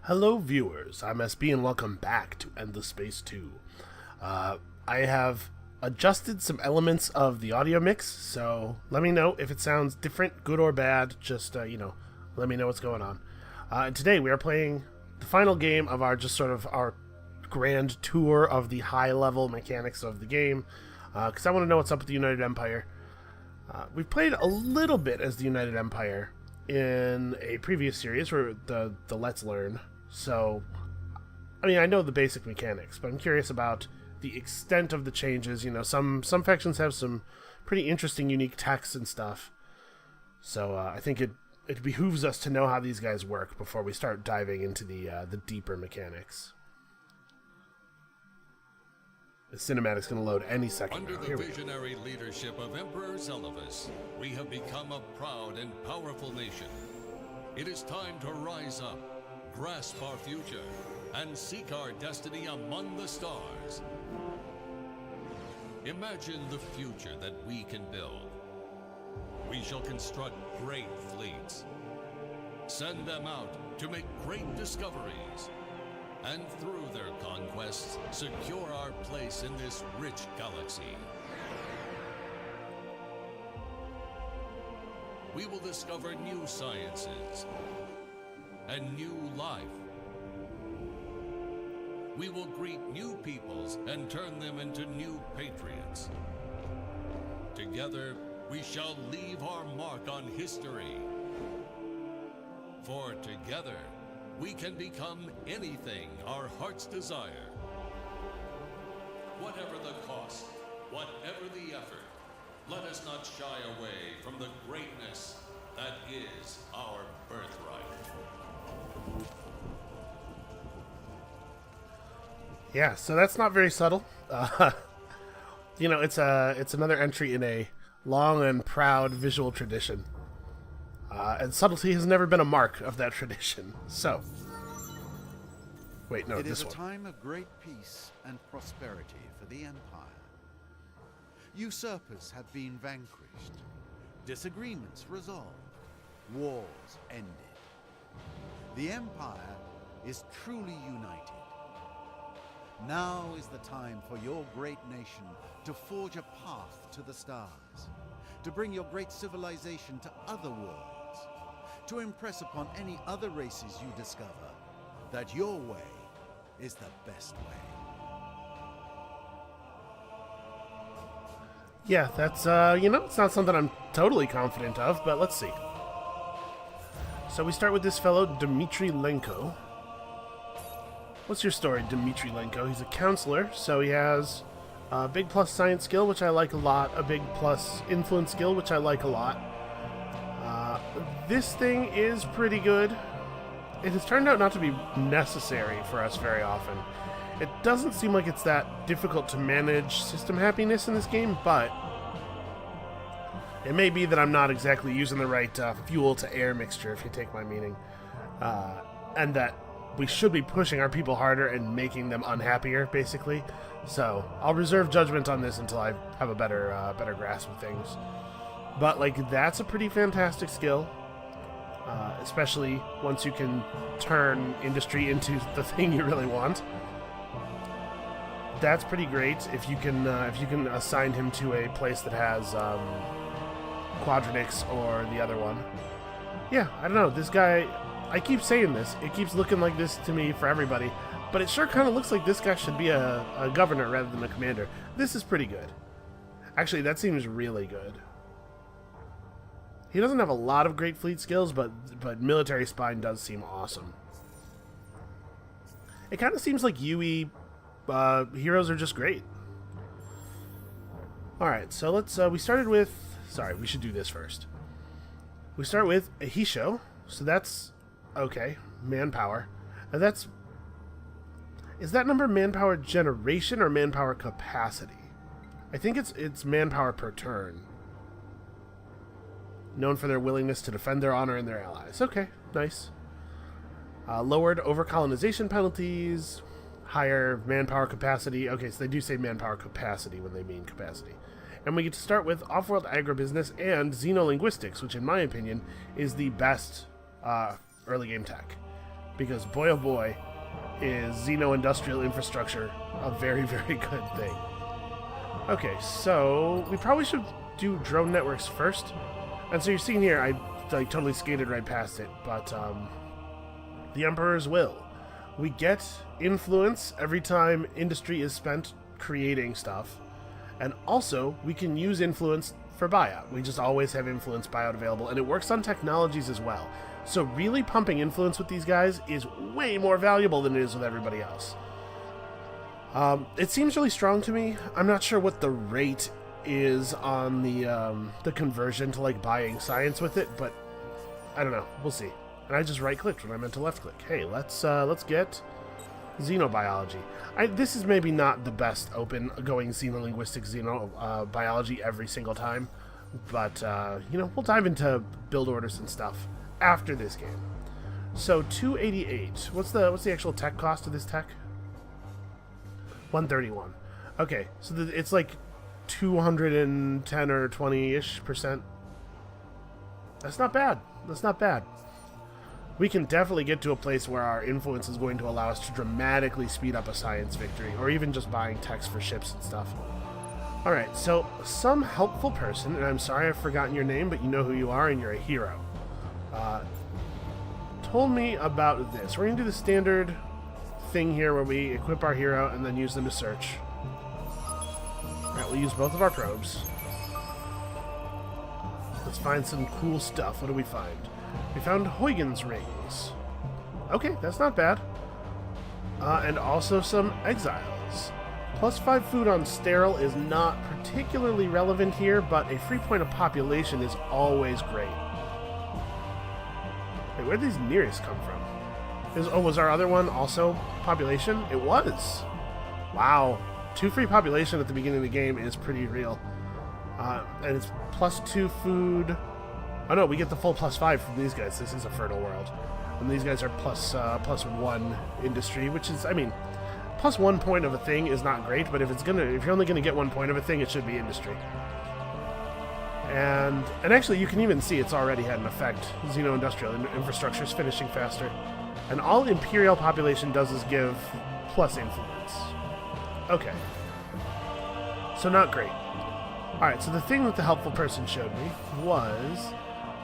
Hello, viewers. I'm SB, and welcome back to Endless Space 2. I have adjusted some elements of the audio mix, so let me know if it sounds different, good or bad. Just, let me know what's going on. And today we are playing the final game of our grand tour of the high-level mechanics of the game, because I want to know what's up with the United Empire. We've played a little bit as the United Empire in a previous series, where the Let's Learn. So, I mean, I know the basic mechanics, but I'm curious about the extent of the changes. You know, some factions have some pretty interesting, unique texts and stuff. So I think it behooves us to know how these guys work before we start diving into the deeper mechanics. The cinematic's going to load any second. Under the visionary leadership of Emperor Zelivus, we have become a proud and powerful nation. It is time to rise up, grasp our future, and seek our destiny among the stars. Imagine the future that we can build. We shall construct great fleets, send them out to make great discoveries, and through their conquests, secure our place in this rich galaxy. We will discover new sciences and new life. We will greet new peoples and turn them into new patriots. Together, we shall leave our mark on history. For together, we can become anything our hearts desire. Whatever the cost, whatever the effort, let us not shy away from the greatness that is our birthright. Yeah, so that's not very subtle. It's another entry in a long and proud visual tradition. And subtlety has never been a mark of that tradition. So, wait, no, it this is a one. time of great peace and prosperity for the Empire. Usurpers have been vanquished, disagreements resolved, wars ended. The Empire is truly united. Now is the time for your great nation to forge a path to the stars, to bring your great civilization to other worlds, to impress upon any other races you discover that your way is the best way. Yeah, that's, it's not something I'm totally confident of, but let's see. So we start with this fellow, Dmitry Lenko. What's your story, Dmitry Lenko? He's a counselor, so he has a big plus science skill, which I like a lot, a big plus influence skill, which I like a lot. This thing is pretty good. It has turned out not to be necessary for us very often. It doesn't seem like it's that difficult to manage system happiness in this game, but it may be that I'm not exactly using the right fuel to air mixture, if you take my meaning, and that we should be pushing our people harder and making them unhappier, basically. So I'll reserve judgment on this until I have a better grasp of things. But that's a pretty fantastic skill, especially once you can turn industry into the thing you really want. That's pretty great if you can assign him to a place that has quadronics or the other one. Yeah, I don't know. This guy, I keep saying this. It keeps looking like this to me for everybody, but it sure kind of looks like this guy should be a governor rather than a commander. This is pretty good. Actually, that seems really good. He doesn't have a lot of great fleet skills, but military spine does seem awesome. It kind of seems like UE heroes are just great. Alright, so let's, we started with, sorry, we should do this first. We start with a Hisho, so that's, okay, manpower. And that's, is that number manpower generation or manpower capacity? I think it's manpower per turn. Known for their willingness to defend their honor and their allies. Okay, nice. Lowered overcolonization penalties, higher manpower capacity. Okay, so they do say manpower capacity when they mean capacity. And we get to start with off-world agribusiness and xenolinguistics, which in my opinion is the best early game tech. because boy oh boy, is Xeno-industrial infrastructure a very, very good thing. Okay, so we probably should do drone networks first. And so you're seeing here, I like totally skated right past it, but the Emperor's Will. We get influence every time industry is spent creating stuff. And also, we can use influence for buyout. We just always have influence buyout available, and it works on technologies as well. So really pumping influence with these guys is way more valuable than it is with everybody else. It seems really strong to me. I'm not sure what the rate is on the conversion to like buying science with it, but I don't know. We'll see. And I just right-clicked when I meant to left-click. Hey, let's get xenobiology. This is maybe not the best open-going xenolinguistic xenobiology every single time, but you know, we'll dive into build orders and stuff after this game. So 288. What's the actual tech cost of this tech? 131. Okay, so it's like 210 or 20-ish%. That's not bad. That's not bad. We can definitely get to a place where our influence is going to allow us to dramatically speed up a science victory, or even just buying techs for ships and stuff. Alright, so some helpful person, and I'm sorry I've forgotten your name, but you know who you are, and you're a hero, told me about this. We're going to do the standard thing here where we equip our hero and then use them to search. Alright, we'll use both of our probes. Let's find some cool stuff. What do we find? We found Huygens rings. Okay, that's not bad. And also some exiles. +5 food on sterile is not particularly relevant here, but a free point of population is always great. Wait, where did these nearest come from? Was our other one also population? It was. Wow. 2 free population at the beginning of the game is pretty real. And it's +2 food. Oh no, we get the full +5 from these guys. This is a fertile world. And these guys are +1 industry, which is, I mean, +1 point of a thing is not great, but if you're only gonna get 1 point of a thing, it should be industry. And actually, you can even see it's already had an effect. Xeno-industrial infrastructure is finishing faster. And all Imperial population does is give plus influence. Okay. So not great. Alright, so the thing that the helpful person showed me was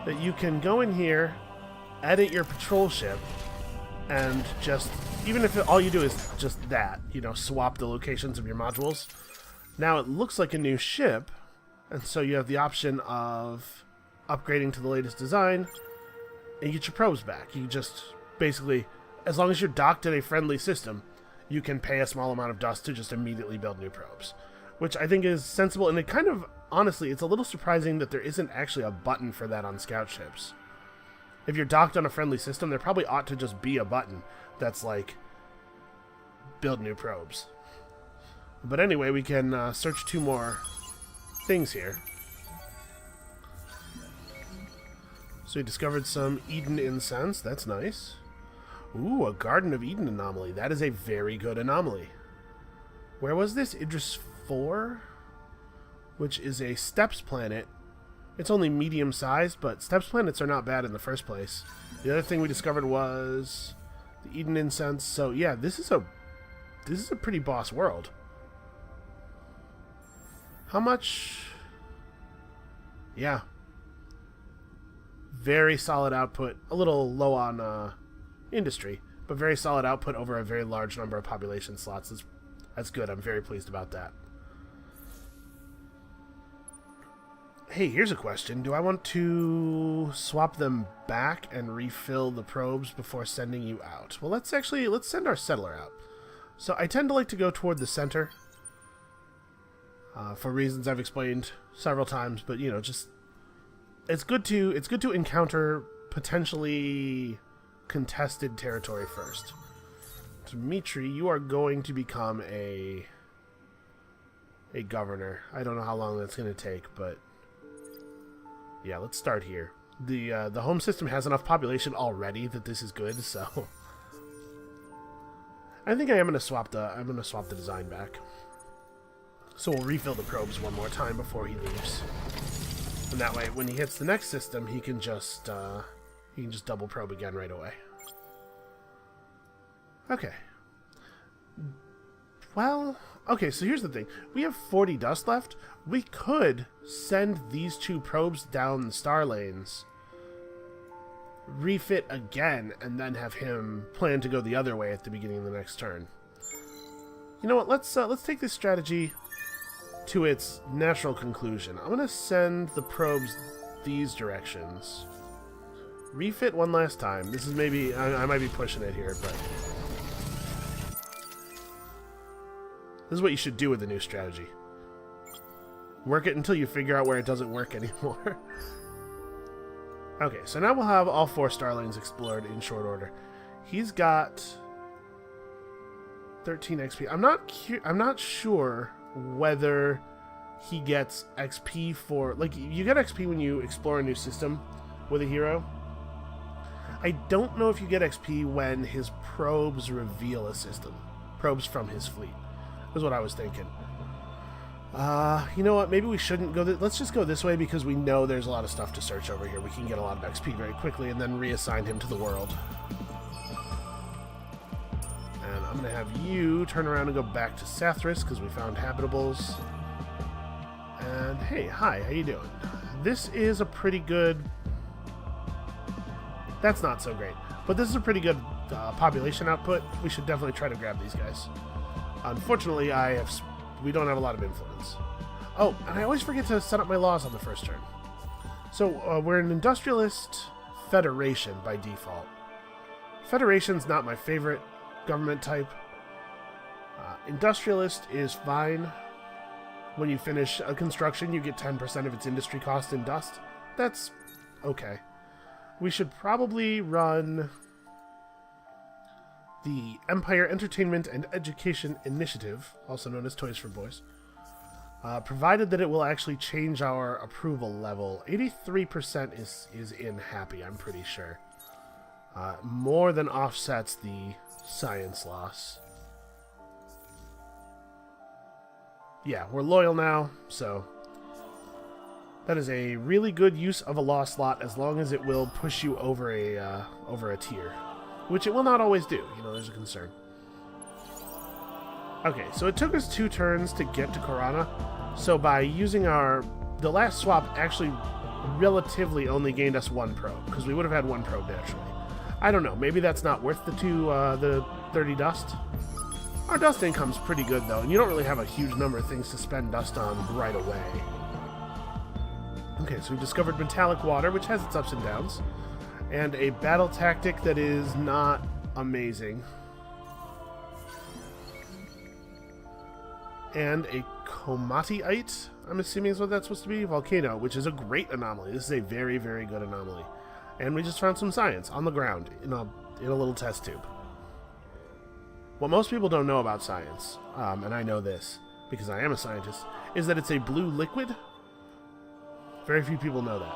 that you can go in here, edit your patrol ship, and just, even if all you do is just that, you know, swap the locations of your modules, now it looks like a new ship, and so you have the option of upgrading to the latest design, and you get your probes back. You just, basically, as long as you're docked in a friendly system, you can pay a small amount of dust to just immediately build new probes. Which I think is sensible, and it kind of, honestly, it's a little surprising that there isn't actually a button for that on scout ships. If you're docked on a friendly system, there probably ought to just be a button that's like, build new probes. But anyway, we can search 2 more things here. So we discovered some Eden incense, that's nice. Ooh, a Garden of Eden anomaly. That is a very good anomaly. Where was this? Idris 4, which is a Steppes planet. It's only medium sized, but Steppes planets are not bad in the first place. The other thing we discovered was the Eden incense. So yeah, this is a pretty boss world. How much? Yeah. Very solid output. A little low on industry, but very solid output over a very large number of population slots. That's good. I'm very pleased about that. Hey, here's a question. Do I want to swap them back and refill the probes before sending you out? Well, let's send our settler out. So I tend to like to go toward the center for reasons I've explained several times, but you know, just it's good to encounter potentially contested territory first. Dmitri, you are going to become a governor. I don't know how long that's going to take, but yeah, let's start here. The home system has enough population already that this is good, so I think I'm going to swap the design back. So we'll refill the probes one more time before he leaves. And that way, when he hits the next system, he can just double probe again right away. Okay. Well, okay, so here's the thing. We have 40 dust left. We could send these 2 probes down the star lanes, refit again, and then have him plan to go the other way at the beginning of the next turn. You know what? Let's take this strategy to its natural conclusion. I'm going to send the probes these directions. Refit one last time. This is maybe... I might be pushing it here, but... this is what you should do with the new strategy. Work it until you figure out where it doesn't work anymore. Okay, so now we'll have all 4 star lanes explored in short order. He's got 13 XP. I'm not sure whether he gets XP for... like, you get XP when you explore a new system with a hero. I don't know if you get XP when his probes reveal a system. Probes from his fleet. Is what I was thinking. You know what? Maybe we shouldn't go... let's just go this way because we know there's a lot of stuff to search over here. We can get a lot of XP very quickly and then reassign him to the world. And I'm going to have you turn around and go back to Sathras because we found habitables. And hey, hi, how you doing? This is a pretty good... that's not so great. But this is a pretty good population output. We should definitely try to grab these guys. Unfortunately, we don't have a lot of influence. Oh, and I always forget to set up my laws on the first turn. So, we're an industrialist federation by default. Federation's not my favorite government type. Industrialist is fine. When you finish a construction, you get 10% of its industry cost in dust. That's okay. We should probably run the Empire Entertainment and Education Initiative, also known as Toys for Boys, provided that it will actually change our approval level. 83% is in happy, I'm pretty sure. More than offsets the science loss. Yeah, we're loyal now, so that is a really good use of a law slot as long as it will push you over a tier. Which it will not always do, you know, there's a concern. Okay, so it took us 2 turns to get to Korana. So by using the last swap actually relatively only gained us 1 probe, because we would have had 1 probe naturally. I don't know, maybe that's not worth the 30 dust. Our dust income's pretty good though, and you don't really have a huge number of things to spend dust on right away. Okay, so we discovered metallic water, which has its ups and downs. And a battle tactic that is not amazing. And a Komatiite, I'm assuming is what that's supposed to be. Volcano, which is a great anomaly. This is a very, very good anomaly. And we just found some science on the ground in a little test tube. What most people don't know about science, and I know this because I am a scientist, is that it's a blue liquid. Very few people know that.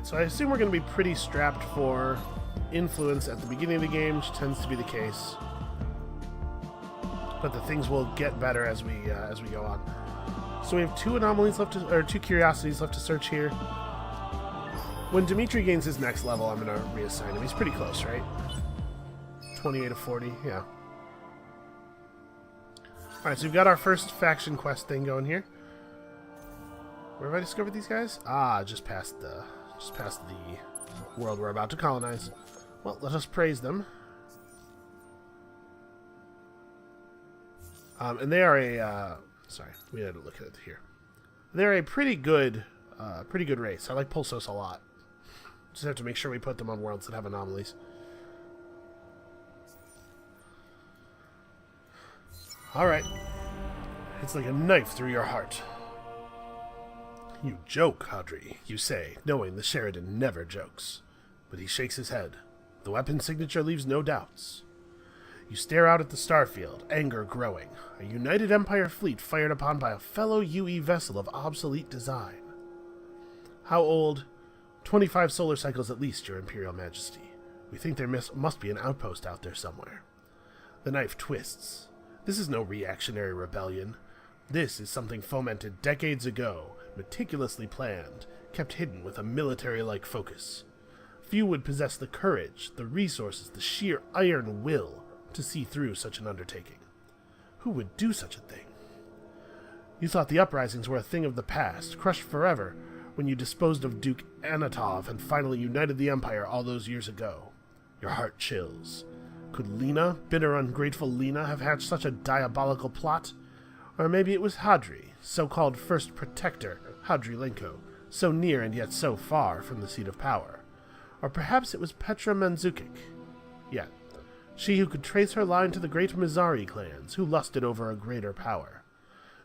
So I assume we're going to be pretty strapped for influence at the beginning of the game, which tends to be the case. But the things will get better as we go on. So we have 2 anomalies left, or 2 curiosities left to search here. When Dimitri gains his next level, I'm going to reassign him. He's pretty close, right? 28 of 40, yeah. All right, so we've got our first faction quest thing going here. Where have I discovered these guys? Ah, just past the world we're about to colonize. Well, let us praise them. And they are a... sorry, we had to look at it here. They're a pretty good race. I like Pulsos a lot. Just have to make sure we put them on worlds that have anomalies. Alright. It's like a knife through your heart. You joke, Hadri, you say, knowing the Sheridan never jokes. But he shakes his head. The weapon signature leaves no doubts. You stare out at the starfield, anger growing. A united Empire fleet fired upon by a fellow UE vessel of obsolete design. How old? 25 solar cycles at least, Your Imperial Majesty. We think there must be an outpost out there somewhere. The knife twists. This is no reactionary rebellion. This is something fomented decades ago meticulously planned, kept hidden with a military-like focus. Few would possess the courage, the resources, the sheer iron will to see through such an undertaking. Who would do such a thing? You thought the uprisings were a thing of the past, crushed forever, when you disposed of Duke Anatov and finally united the Empire all those years ago. Your heart chills. Could Lena, bitter, ungrateful Lena, have hatched such a diabolical plot? Or maybe it was Hadri, so-called First Protector, Hadri Lenko, so near and yet so far from the seat of power. Or perhaps it was Petra Mandzukic. Yeah, she who could trace her line to the great Mizari clans, who lusted over a greater power.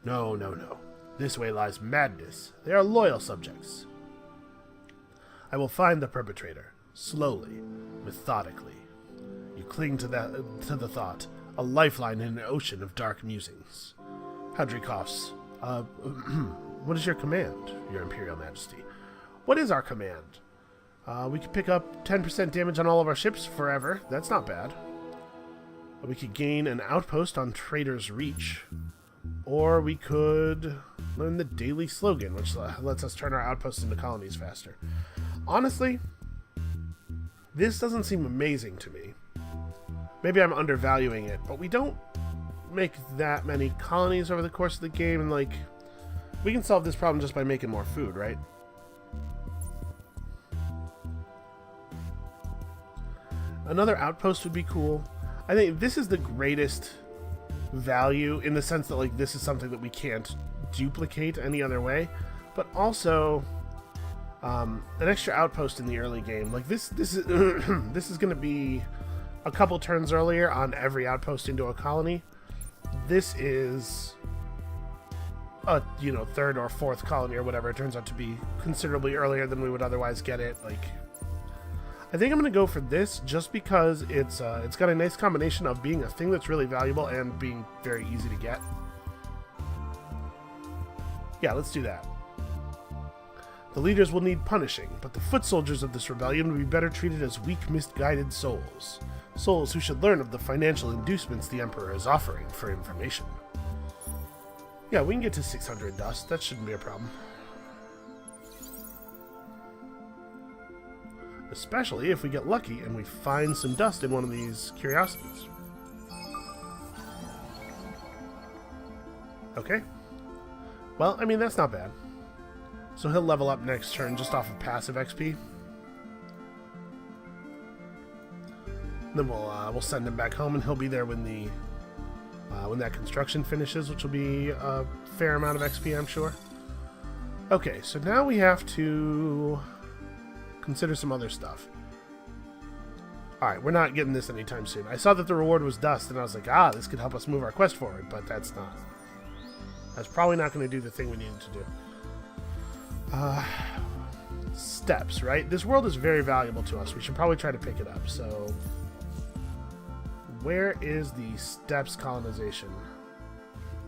No, no, no. This way lies madness. They are loyal subjects. I will find the perpetrator, slowly, methodically. You cling to the thought, a lifeline in an ocean of dark musings. Hadri coughs. What is your command, Your Imperial Majesty? What is our command? We could pick up 10% damage on all of our ships forever. That's not bad. We could gain an outpost on Trader's Reach. Or we could learn the daily slogan, which lets us turn our outposts into colonies faster. Honestly, this doesn't seem amazing to me. Maybe I'm undervaluing it, but we don't make that many colonies over the course of the game, and like, we can solve this problem just by making more food, right? Another outpost would be cool. I think this is the greatest value in the sense that like this is something that we can't duplicate any other way, but also an extra outpost in the early game. Like this is this is going to be a couple turns earlier on every outpost into a colony. This is a third or fourth colony or whatever it turns out to be, considerably earlier than we would otherwise get it. Like, I think I'm going to go for this just because it's got a nice combination of being a thing that's really valuable and being very easy to get. Yeah, let's do that. The leaders will need punishing, but the foot soldiers of this rebellion will be better treated as weak, misguided souls. Souls who should learn of the financial inducements the Emperor is offering for information. Yeah, we can get to 600 dust. That shouldn't be a problem. Especially if we get lucky and we find some dust in one of these curiosities. Okay. Well, I mean, that's not bad. So he'll level up next turn just off of passive XP. Then we'll send him back home, and he'll be there when that construction finishes, which will be a fair amount of XP, I'm sure. Okay, so now we have to consider some other stuff. Alright, we're not getting this anytime soon. I saw that the reward was dust, and I was like, this could help us move our quest forward, but that's not. That's probably not going to do the thing we needed to do. Steps, right? This world is very valuable to us. We should probably try to pick it up, so where is the steps colonization?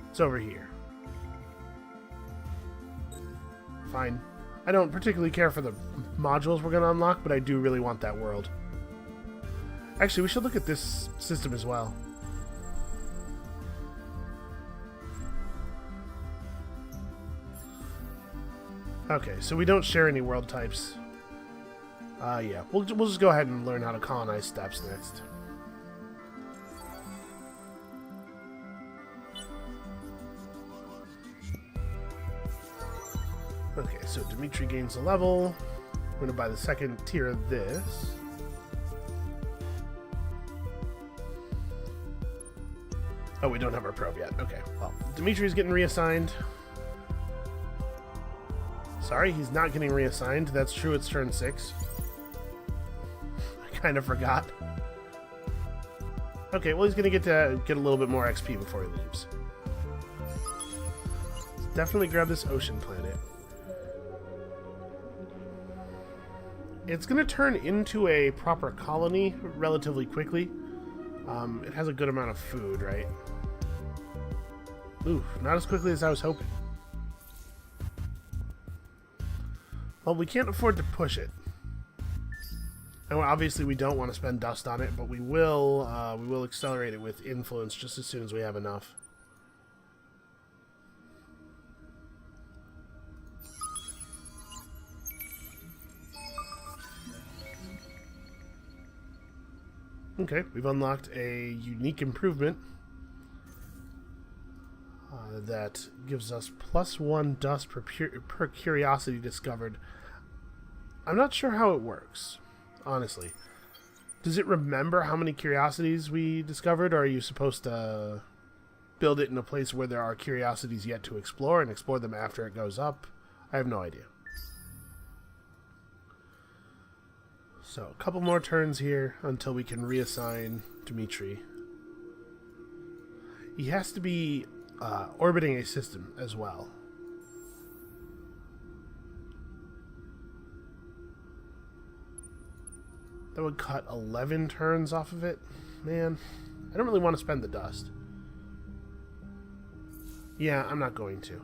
It's over here. Fine. I don't particularly care for the modules we're going to unlock, but I do really want that world. Actually, we should look at this system as well. Okay, so we don't share any world types. Yeah, we'll just go ahead and learn how to colonize steps next. Okay, so Dimitri gains a level. We're going to buy the second tier of this. Oh, we don't have our probe yet. Okay, well, Dimitri's getting reassigned. Sorry, he's not getting reassigned. That's true, it's turn 6. I kind of forgot. Okay, well, he's going to get a little bit more XP before he leaves. Let's definitely grab this ocean planet. It's going to turn into a proper colony relatively quickly. It has a good amount of food, right? Ooh, not as quickly as I was hoping. Well, we can't afford to push it. And obviously we don't want to spend dust on it, but we will accelerate it with influence just as soon as we have enough. Okay, we've unlocked a unique improvement that gives us +1 dust per curiosity discovered. I'm not sure how it works, honestly. Does it remember how many curiosities we discovered, or are you supposed to build it in a place where there are curiosities yet to explore and explore them after it goes up? I have no idea. So, a couple more turns here until we can reassign Dimitri. He has to be orbiting a system as well. That would cut 11 turns off of it. Man, I don't really want to spend the dust. Yeah, I'm not going to.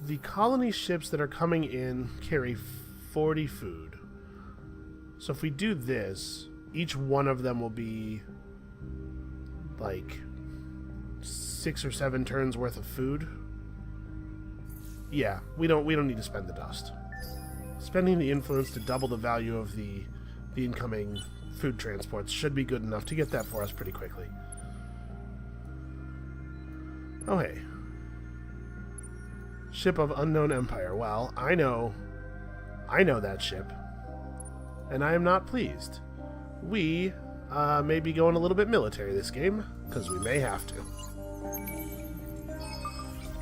The colony ships that are coming in carry 40 food. So if we do this, each one of them will be like 6 or 7 turns worth of food. Yeah, we don't need to spend the dust. Spending the influence to double the value of the incoming food transports should be good enough to get that for us pretty quickly. Oh hey. Ship of Unknown Empire. Well, I know that ship. And I am not pleased. We may be going a little bit military this game, because we may have to.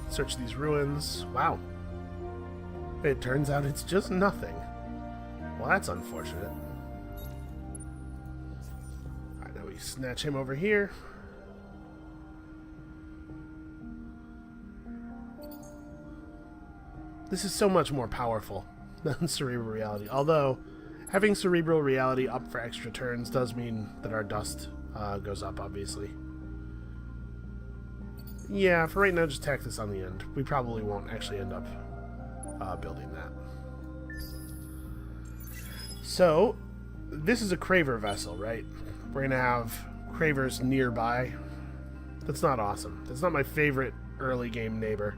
Search these ruins. Wow. It turns out it's just nothing. Well, that's unfortunate. Alright, now we snatch him over here. This is so much more powerful than Cerebral Reality. Although, having Cerebral Reality up for extra turns does mean that our dust goes up, obviously. Yeah, for right now, just tack this on the end. We probably won't actually end up building that. So, this is a Craver vessel, right? We're going to have Cravers nearby. That's not awesome. That's not my favorite early game neighbor.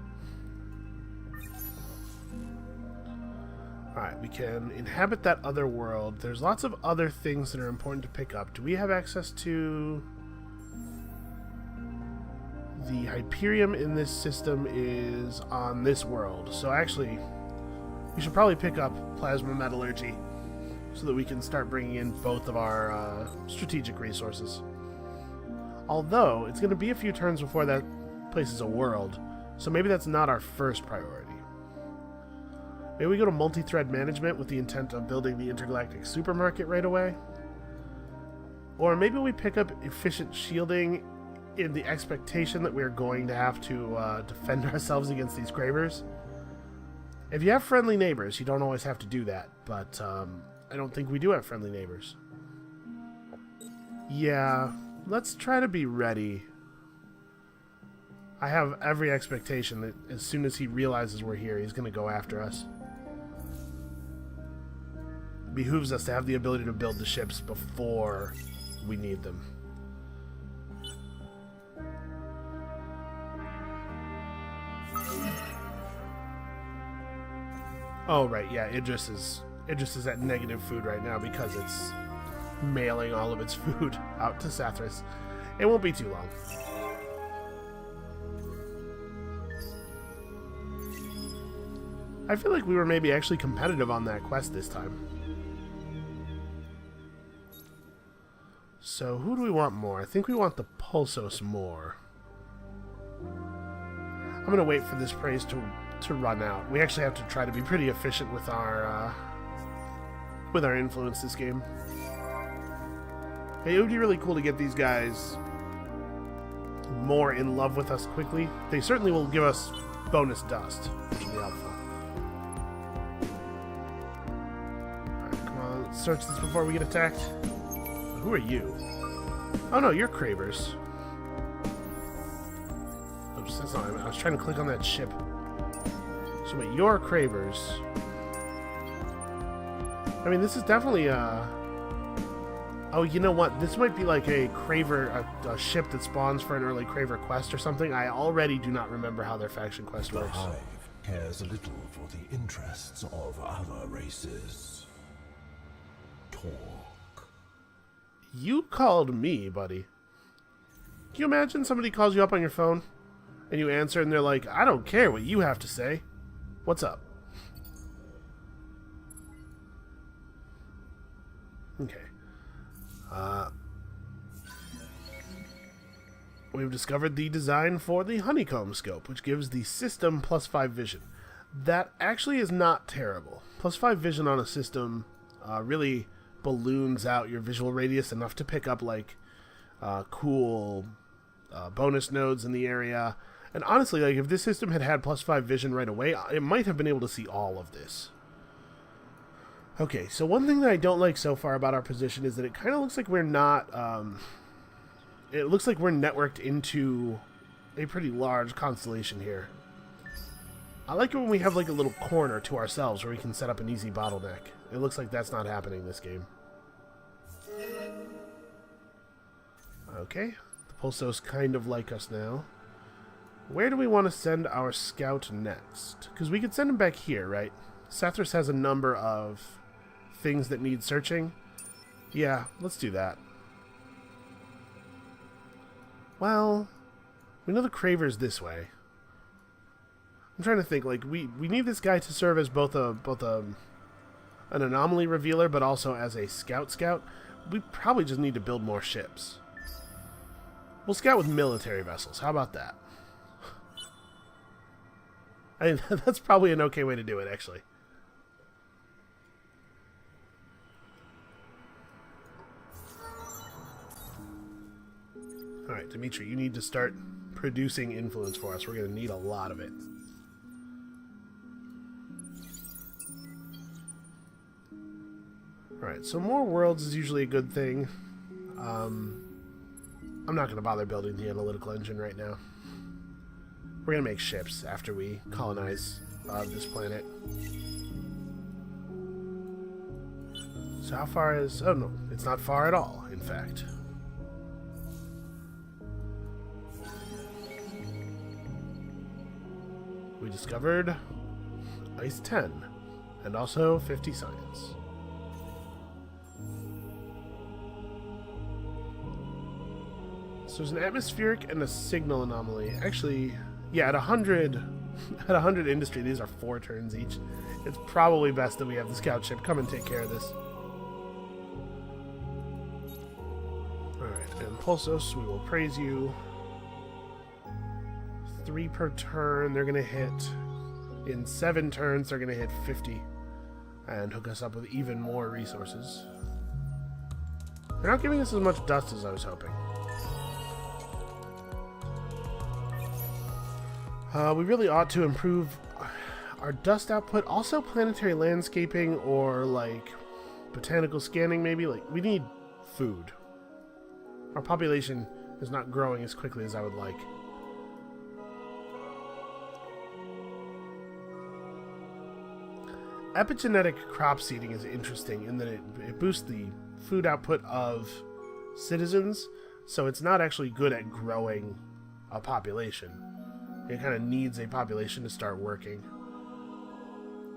Alright, we can inhabit that other world. There's lots of other things that are important to pick up. Do we have access to... The Hyperium in this system is on this world. So actually, we should probably pick up Plasma Metallurgy so that we can start bringing in both of our strategic resources. Although, it's going to be a few turns before that place is a world. So maybe that's not our first priority. Maybe we go to multi-thread management with the intent of building the intergalactic supermarket right away. Or maybe we pick up efficient shielding in the expectation that we're going to have to defend ourselves against these Cravers. If you have friendly neighbors, you don't always have to do that, but I don't think we do have friendly neighbors. Yeah, let's try to be ready. I have every expectation that as soon as he realizes we're here, he's going to go after us. It behooves us to have the ability to build the ships before we need them. Oh, right, yeah, Idris is at negative food right now because it's mailing all of its food out to Sathras. It won't be too long. I feel like we were maybe actually competitive on that quest this time. So, who do we want more? I think we want the Pulsos more. I'm going to wait for this praise to run out. We actually have to try to be pretty efficient with our influence this game. Hey, it would be really cool to get these guys more in love with us quickly. They certainly will give us bonus dust, which will be helpful. Alright, come on, let's search this before we get attacked. Who are you? Oh no, you're Cravers. Oops, that's not... I was trying to click on that ship. So wait, you're Cravers. I mean, this is definitely oh, you know what? This might be like a Craver, a ship that spawns for an early Craver quest or something. I already do not remember how their faction quest works. The Hive cares a little for the interests of other races. Talk. You called me, buddy. Can you imagine somebody calls you up on your phone and you answer and they're like, I don't care what you have to say. What's up? Okay. We've discovered the design for the honeycomb scope, which gives the system +5 vision. That actually is not terrible. +5 vision on a system really balloons out your visual radius enough to pick up like cool bonus nodes in the area. And honestly, like if this system had +5 vision right away, it might have been able to see all of this. Okay, so one thing that I don't like so far about our position is that it kind of looks like we're not... it looks like we're networked into a pretty large constellation here. I like it when we have like a little corner to ourselves where we can set up an easy bottleneck. It looks like that's not happening this game. Okay, the Pulsos kind of like us now. Where do we want to send our scout next? Because we could send him back here, right? Sathras has a number of things that need searching. Yeah, let's do that. Well, we know the Craver's this way. I'm trying to think, like, we need this guy to serve as both an anomaly revealer, but also as a scout. We probably just need to build more ships. We'll scout with military vessels. How about that? I mean, that's probably an okay way to do it, actually. Alright, Dimitri, you need to start producing influence for us. We're going to need a lot of it. Alright, so more worlds is usually a good thing. I'm not going to bother building the analytical engine right now. We're going to make ships after we colonize this planet. So how far is... Oh, no. It's not far at all, in fact. We discovered Ice 10 and also 50 science. So there's an atmospheric and a signal anomaly. Actually, yeah, at 100 industry, these are 4 turns each. It's probably best that we have the scout ship come and take care of this. Alright, and Pulsos, we will praise you. 3 per turn, they're going to hit. In 7 turns, they're going to hit 50. And hook us up with even more resources. They're not giving us as much dust as I was hoping. We really ought to improve our dust output. Also planetary landscaping or like botanical scanning maybe. Like we need food. Our population is not growing as quickly as I would like. Epigenetic crop seeding is interesting in that it boosts the food output of citizens, so it's not actually good at growing a population. It kind of needs a population to start working.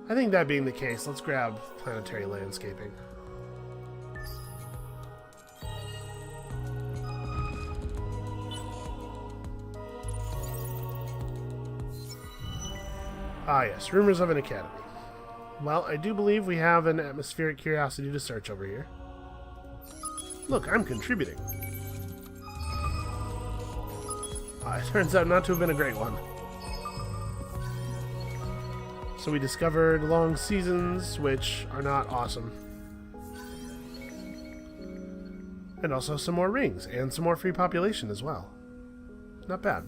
I think that being the case, let's grab planetary landscaping. Ah yes, rumors of an academy. Well, I do believe we have an atmospheric curiosity to search over here. Look, I'm contributing. It turns out not to have been a great one. So we discovered long seasons, which are not awesome. And also some more rings, and some more free population as well. Not bad.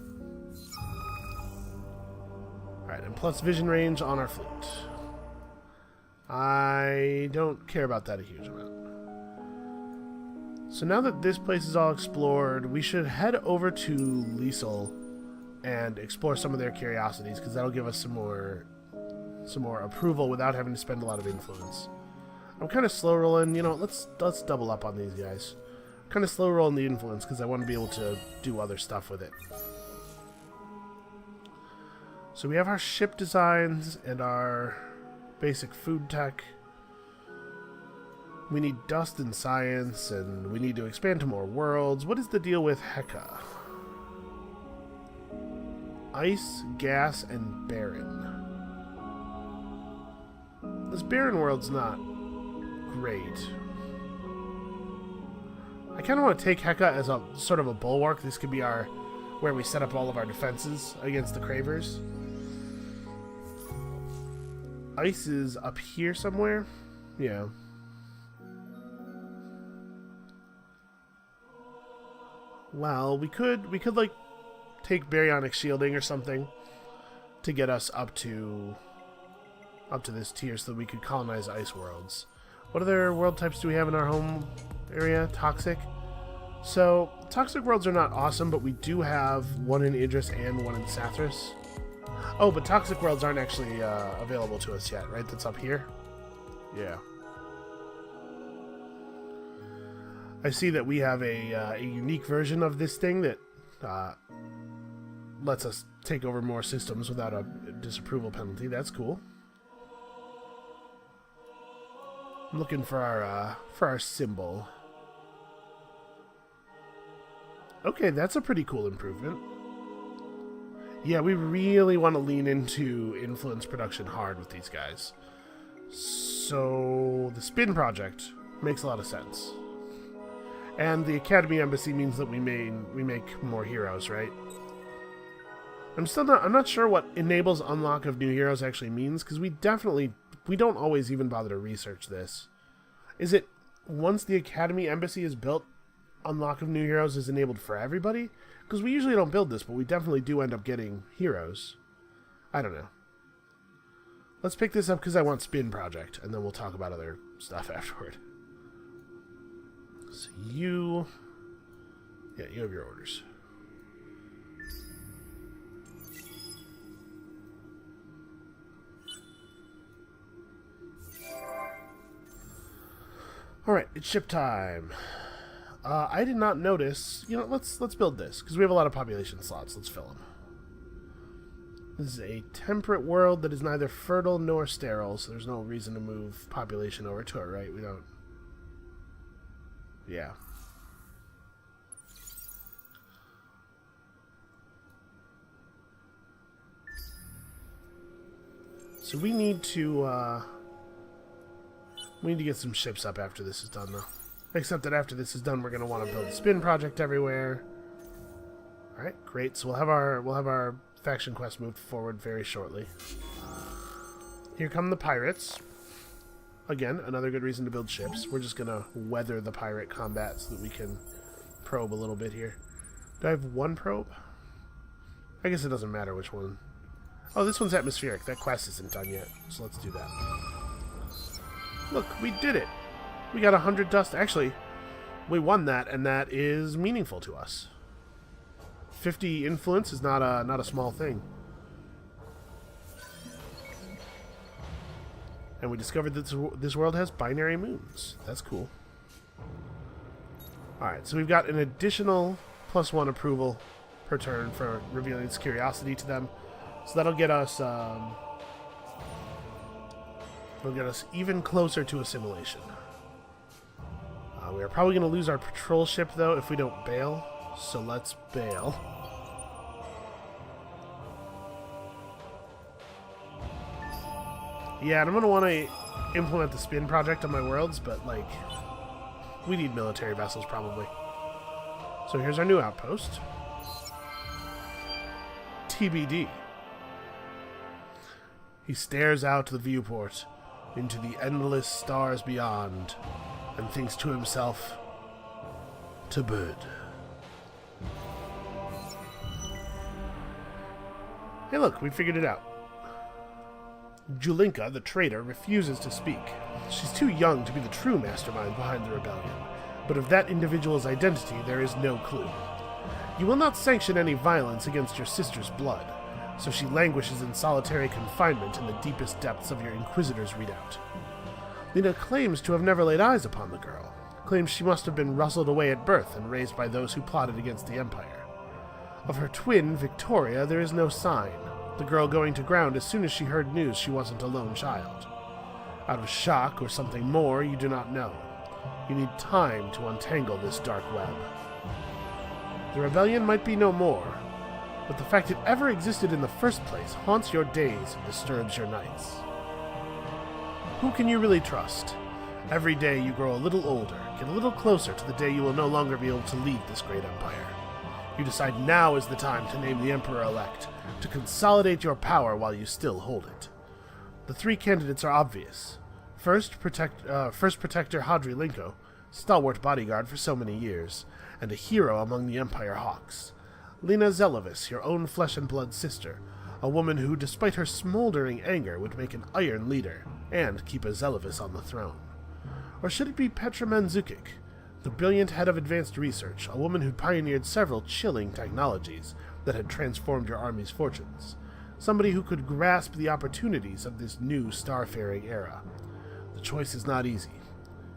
Alright, and plus vision range on our fleet. I don't care about that a huge amount. So now that this place is all explored, we should head over to Liesel and explore some of their curiosities, because that'll give us some more approval without having to spend a lot of influence. I'm kind of slow rolling, you know, let's double up on these guys. Kind of slow rolling the influence because I want to be able to do other stuff with it. So we have our ship designs and our basic food tech. We need dust and science, and we need to expand to more worlds. What is the deal with Heka? Ice, gas, and barren. This barren world's not great. I kind of want to take Heka as a sort of a bulwark. This could be where we set up all of our defenses against the Cravers. Ice is up here somewhere. Yeah. Well, we could like take baryonic shielding or something to get us up to this tier so that we could colonize ice worlds. What other world types do we have in our home area? Toxic. So toxic worlds are not awesome, but we do have one in Idris and one in Sathras. Oh, but toxic worlds aren't actually available to us yet, right? That's up here? Yeah. I see that we have a unique version of this thing that lets us take over more systems without a disapproval penalty. That's cool. I'm looking for our symbol. Okay, that's a pretty cool improvement. Yeah, we really want to lean into influence production hard with these guys. So the spin project makes a lot of sense. And the Academy Embassy means that we make more heroes, right? I'm not sure what enables unlock of new heroes actually means, because we don't always even bother to research this. Is it once the Academy Embassy is built, unlock of new heroes is enabled for everybody? Because we usually don't build this, but we definitely do end up getting heroes. I don't know. Let's pick this up because I want Spin Project, and then we'll talk about other stuff afterward. So you have your orders. All right, it's ship time. I did not notice. You know, let's build this because we have a lot of population slots. Let's fill them. This is a temperate world that is neither fertile nor sterile, so there's no reason to move population over to it, right? We don't. Yeah. So we need to get some ships up after this is done, though. Except that after this is done, we're going to want to build a spin project everywhere. All right, great. So we'll have our faction quest moved forward very shortly. Here come the pirates. Again, another good reason to build ships. We're just going to weather the pirate combat so that we can probe a little bit here. Do I have one probe? I guess it doesn't matter which one. Oh, this one's atmospheric. That quest isn't done yet, so let's do that. Look, we did it. We got 100 dust. Actually, we won that, and that is meaningful to us. 50 influence is not a small thing. And we discovered that this world has binary moons. That's cool. Alright, so we've got an additional +1 approval per turn for revealing its curiosity to them. So that'll get us even closer to assimilation. We are probably going to lose our patrol ship, though, if we don't bail. So let's bail. Yeah, and I'm going to want to implement the spin project on my worlds, but, like, we need military vessels, probably. So here's our new outpost. TBD. He stares out the viewport into the endless stars beyond and thinks to himself, to bird. Hey look, we figured it out. Julinka, the traitor, refuses to speak. She's too young to be the true mastermind behind the rebellion, but of that individual's identity there is no clue. You will not sanction any violence against your sister's blood, so she languishes in solitary confinement in the deepest depths of your Inquisitor's redoubt. Lena claims to have never laid eyes upon the girl, claims she must have been rustled away at birth and raised by those who plotted against the Empire. Of her twin, Victoria, there is no sign, the girl going to ground as soon as she heard news she wasn't a lone child. Out of shock or something more, you do not know. You need time to untangle this dark web. The rebellion might be no more, but the fact it ever existed in the first place haunts your days and disturbs your nights. Who can you really trust? Every day you grow a little older, get a little closer to the day you will no longer be able to lead this great empire. You decide now is the time to name the Emperor-elect, to consolidate your power while you still hold it. The three candidates are obvious. First Protector Hadri Linko, stalwart bodyguard for so many years, and a hero among the Empire Hawks. Lena Zelovis, your own flesh-and-blood sister, a woman who, despite her smoldering anger, would make an iron leader, and keep a Zelovis on the throne. Or should it be Petra Mandzukic, the brilliant head of advanced research, a woman who pioneered several chilling technologies that had transformed your army's fortunes, somebody who could grasp the opportunities of this new starfaring era? The choice is not easy.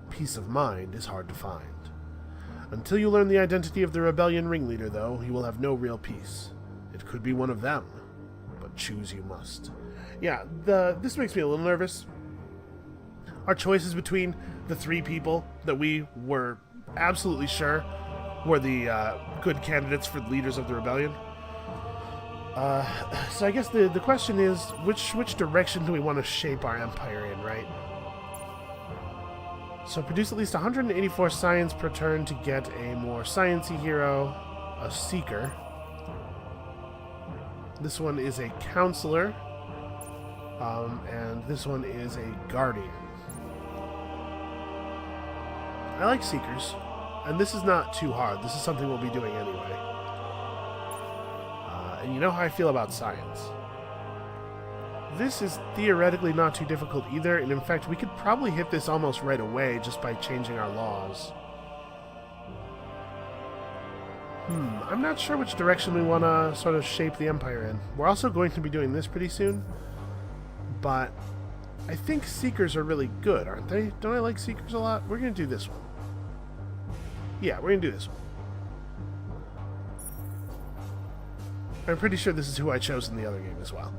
Peace of mind is hard to find. Until you learn the identity of the rebellion ringleader, though, you will have no real peace. It could be one of them, but choose you must. Yeah, this makes me a little nervous. Our choices between the three people that we were absolutely sure were the good candidates for the leaders of the rebellion. So I guess the question is, which direction do we want to shape our empire in, right? So produce at least 184 science per turn to get a more sciencey hero, a seeker. This one is a counselor, and this one is a guardian. I like seekers, and this is not too hard. This is something we'll be doing anyway. And you know how I feel about science. This is theoretically not too difficult either, and in fact, we could probably hit this almost right away just by changing our laws. I'm not sure which direction we want to sort of shape the Empire in. We're also going to be doing this pretty soon, but I think Seekers are really good, aren't they? Don't I like Seekers a lot? We're going to do this one. Yeah, we're going to do this one. I'm pretty sure this is who I chose in the other game as well.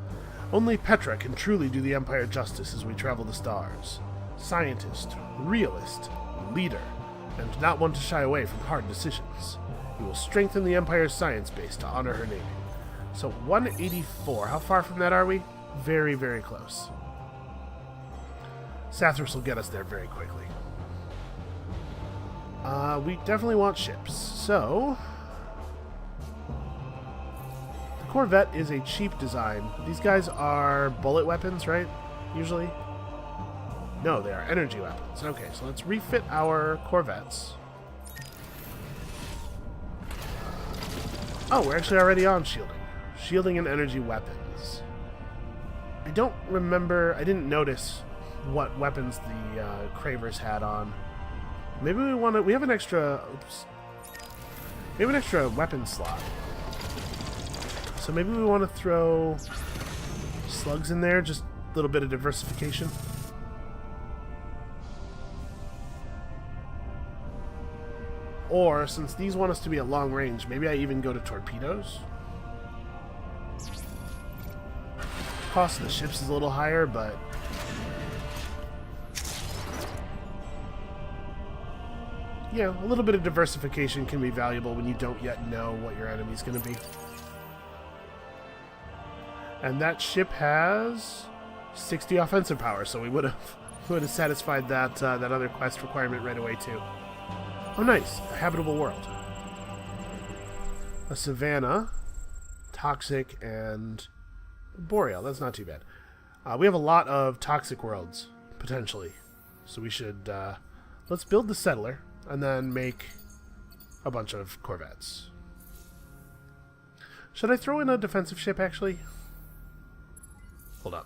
Only Petra can truly do the Empire justice as we travel the stars. Scientist, realist, leader, and not one to shy away from hard decisions. We will strengthen the Empire's science base to honor her naming. So 184, how far from that are we? Very, very close. Sathras will get us there very quickly. We definitely want ships, so Corvette is a cheap design. These guys are bullet weapons, right? Usually? No, they are energy weapons. Okay, so let's refit our Corvettes. Oh, we're actually already on shielding. Shielding and energy weapons. I don't remember, I didn't notice what weapons the Cravers had on. Maybe we want to, we have an extra, oops. We have an extra weapon slot. So maybe we want to throw slugs in there, just a little bit of diversification. Or, since these want us to be at long range, maybe I even go to torpedoes. Cost of the ships is a little higher, but yeah, a little bit of diversification can be valuable when you don't yet know what your enemy's going to be. And that ship has 60 offensive power, so we would have satisfied that that other quest requirement right away too. Oh, nice, a habitable world, a savanna, toxic, and boreal. That's not too bad. We have a lot of toxic worlds potentially, so we should let's build the settler and then make a bunch of corvettes. Should I throw in a defensive ship actually? Hold on.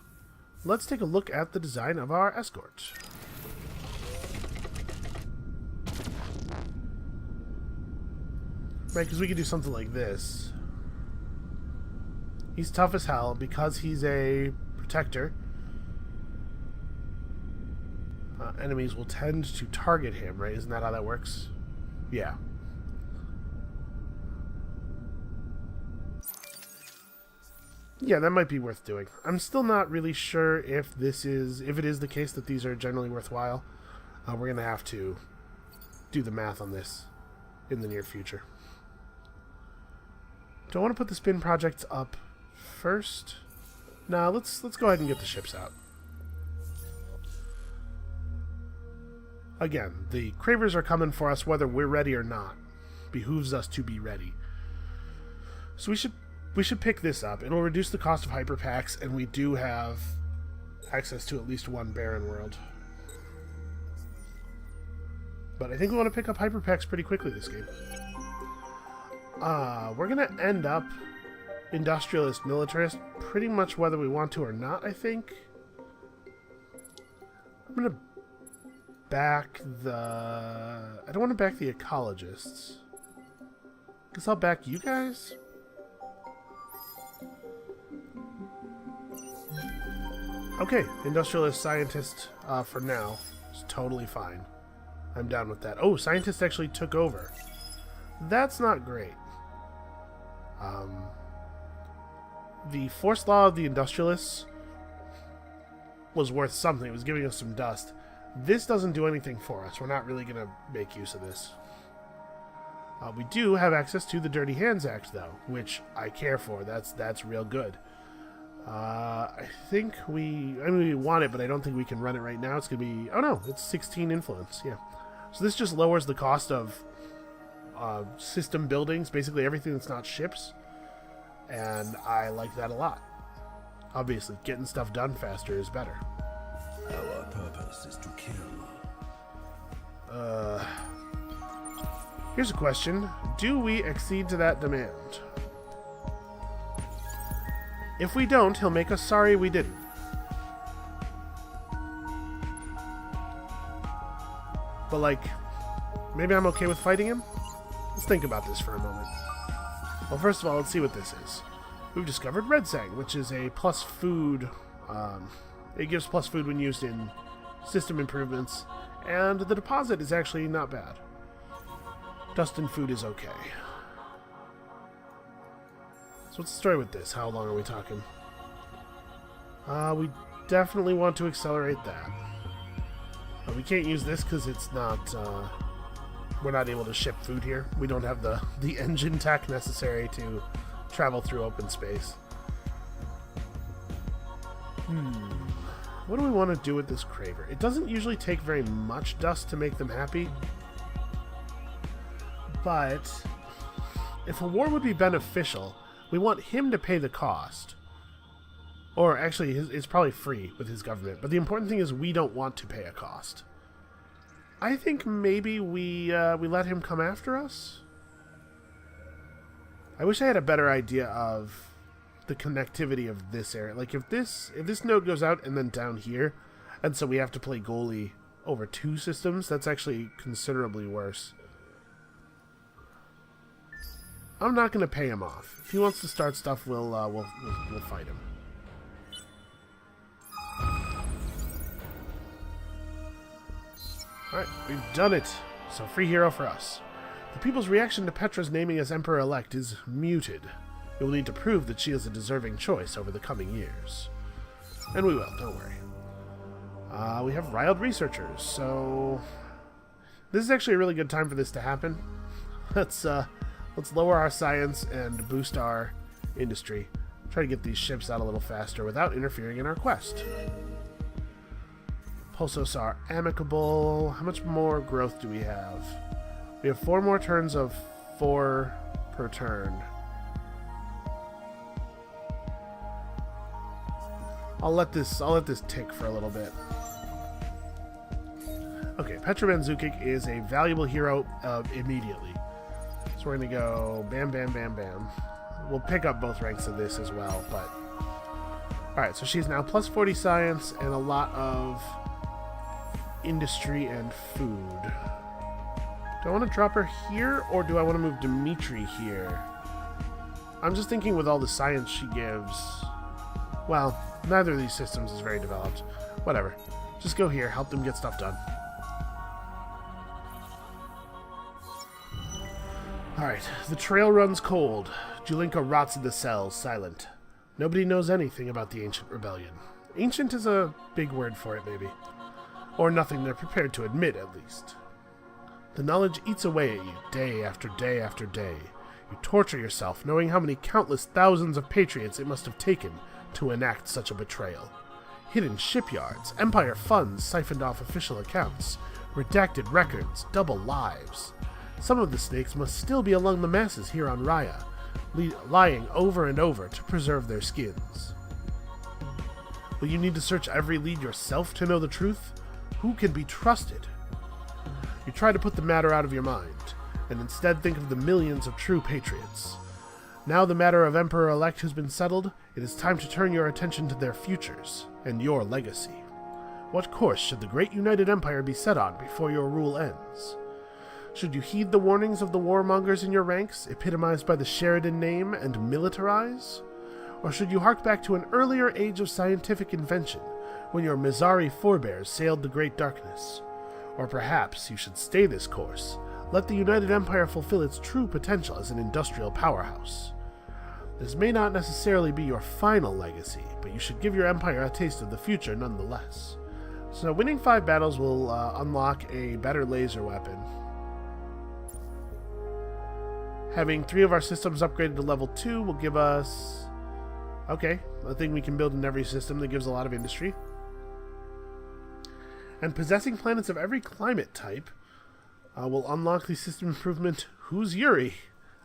Let's take a look at the design of our escort. Right, because we could do something like this. He's tough as hell because he's a protector. Enemies will tend to target him, right? Isn't that how that works? Yeah. Yeah, that might be worth doing. I'm still not really sure if it is the case that these are generally worthwhile. We're gonna have to do the math on this in the near future. Do I want to put the spin projects up first? Nah, let's go ahead and get the ships out. Again, the Cravers are coming for us whether we're ready or not. Behooves us to be ready. So we should pick this up. It'll reduce the cost of hyperpacks, and we do have access to at least one barren world. But I think we want to pick up hyperpacks pretty quickly this game. We're going to end up industrialist, militarist, pretty much whether we want to or not, I think. I'm going to back the... I don't want to back the ecologists. Guess I'll back you guys? Okay, industrialist, scientist, for now. It's totally fine. I'm down with that. Oh, scientists actually took over. That's not great. The force law of the industrialists was worth something. It was giving us some dust. This doesn't do anything for us. We're not really going to make use of this. We do have access to the Dirty Hands Act, though, which I care for. That's real good. I think we want it, but I don't think we can run it right now. It's going to be... Oh, no. It's 16 influence. Yeah. So this just lowers the cost of system buildings, basically everything that's not ships. And I like that a lot. Obviously, getting stuff done faster is better. Our purpose is to kill. Here's a question. Do we accede to that demand? If we don't, he'll make us sorry we didn't. But, like, maybe I'm okay with fighting him? Let's think about this for a moment. Well, first of all, let's see what this is. We've discovered Red Sang, which is a plus food... it gives plus food when used in system improvements, and the deposit is actually not bad. Dust and food is okay. So what's the story with this? How long are we talking? We definitely want to accelerate that. We can't use this because it's not... we're not able to ship food here. We don't have the engine tech necessary to travel through open space. What do we want to do with this Craver? It doesn't usually take very much dust to make them happy. But if a war would be beneficial, we want him to pay the cost. Or actually, it's probably free with his government. But the important thing is we don't want to pay a cost. I think maybe we let him come after us. I wish I had a better idea of the connectivity of this area. Like if this node goes out and then down here, and so we have to play goalie over two systems, that's actually considerably worse. I'm not going to pay him off. If he wants to start stuff, we'll fight him. Alright, we've done it. So free hero for us. The people's reaction to Petra's naming as Emperor-elect is muted. We will need to prove that she is a deserving choice over the coming years. And we will, don't worry. We have riled researchers, so... This is actually a really good time for this to happen. Let's lower our science and boost our industry. Try to get these ships out a little faster without interfering in our quest. Pulsos are amicable. How much more growth do we have? We have 4 more turns of 4 per turn. I'll let this tick for a little bit. Okay, Petra Manzukic is a valuable hero immediately. So we're going to go bam, bam, bam, bam. We'll pick up both ranks of this as well, but... Alright, so she's now plus 40 science and a lot of industry and food. Do I want to drop her here, or do I want to move Dimitri here? I'm just thinking with all the science she gives... Well, neither of these systems is very developed. Whatever. Just go here, help them get stuff done. Alright, the trail runs cold. Julinka rots in the cells, silent. Nobody knows anything about the Ancient Rebellion. Ancient is a big word for it, maybe. Or nothing they're prepared to admit, at least. The knowledge eats away at you day after day after day. You torture yourself, knowing how many countless thousands of patriots it must have taken to enact such a betrayal. Hidden shipyards, Empire funds siphoned off official accounts, redacted records, double lives. Some of the snakes must still be among the masses here on Raya, lying over and over to preserve their skins. Will you need to search every lead yourself to know the truth? Who can be trusted? You try to put the matter out of your mind, and instead think of the millions of true patriots. Now the matter of Emperor-elect has been settled, it is time to turn your attention to their futures, and your legacy. What course should the great United Empire be set on before your rule ends? Should you heed the warnings of the warmongers in your ranks, epitomized by the Sheridan name, and militarize? Or should you hark back to an earlier age of scientific invention, when your Mizari forebears sailed the great darkness? Or perhaps you should stay this course, let the United Empire fulfill its true potential as an industrial powerhouse. This may not necessarily be your final legacy, but you should give your empire a taste of the future nonetheless. So winning 5 battles will unlock a better laser weapon. Having 3 of our systems upgraded to level 2 will give us... okay, a thing we can build in every system that gives a lot of industry. And possessing planets of every climate type will unlock the system improvement Who's Yuri?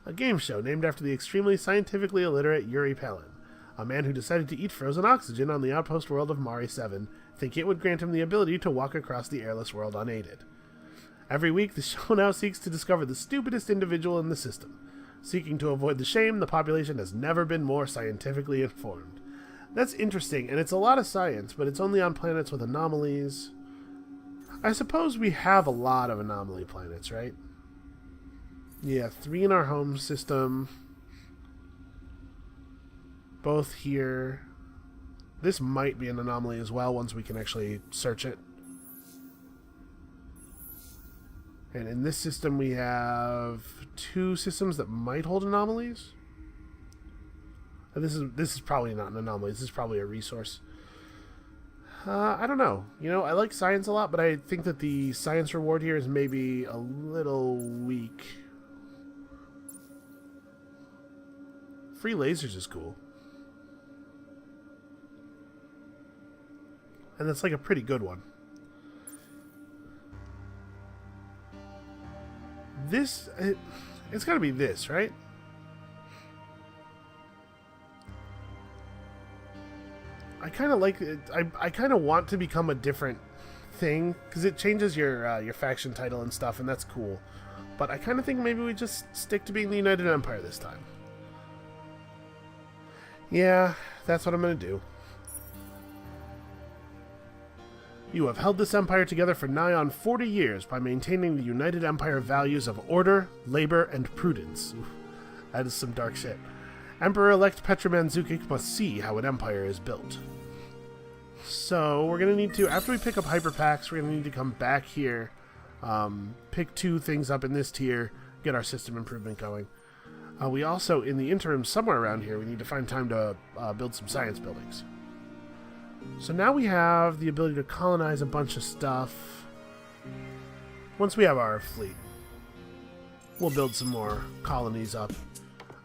A game show named after the extremely scientifically illiterate Yuri Palin, a man who decided to eat frozen oxygen on the outpost world of Mari 7, thinking it would grant him the ability to walk across the airless world unaided. Every week, the show now seeks to discover the stupidest individual in the system. Seeking to avoid the shame, the population has never been more scientifically informed. That's interesting, and it's a lot of science, but it's only on planets with anomalies. I suppose we have a lot of anomaly planets, right? Yeah, 3 in our home system. Both here. This might be an anomaly as well once we can actually search it. And in this system we have 2 systems that might hold anomalies. This is probably not an anomaly. This is probably a resource. I don't know. You know, I like science a lot, but I think that the science reward here is maybe a little weak. Free lasers is cool. And that's like a pretty good one. This... it's gotta be this, right? I kind of like it. I kind of want to become a different thing, because it changes your faction title and stuff, and that's cool. But I kind of think maybe we just stick to being the United Empire this time. Yeah, that's what I'm going to do. You have held this empire together for nigh on 40 years by maintaining the United Empire values of order, labor, and prudence. Oof, that is some dark shit. Emperor-elect Petra Manzukic must see how an empire is built. So, we're going to need to, after we pick up hyper packs, we're going to need to come back here, pick 2 things up in this tier, get our system improvement going. We also, in the interim, somewhere around here, we need to find time to build some science buildings. So now we have the ability to colonize a bunch of stuff. Once we have our fleet, we'll build some more colonies up.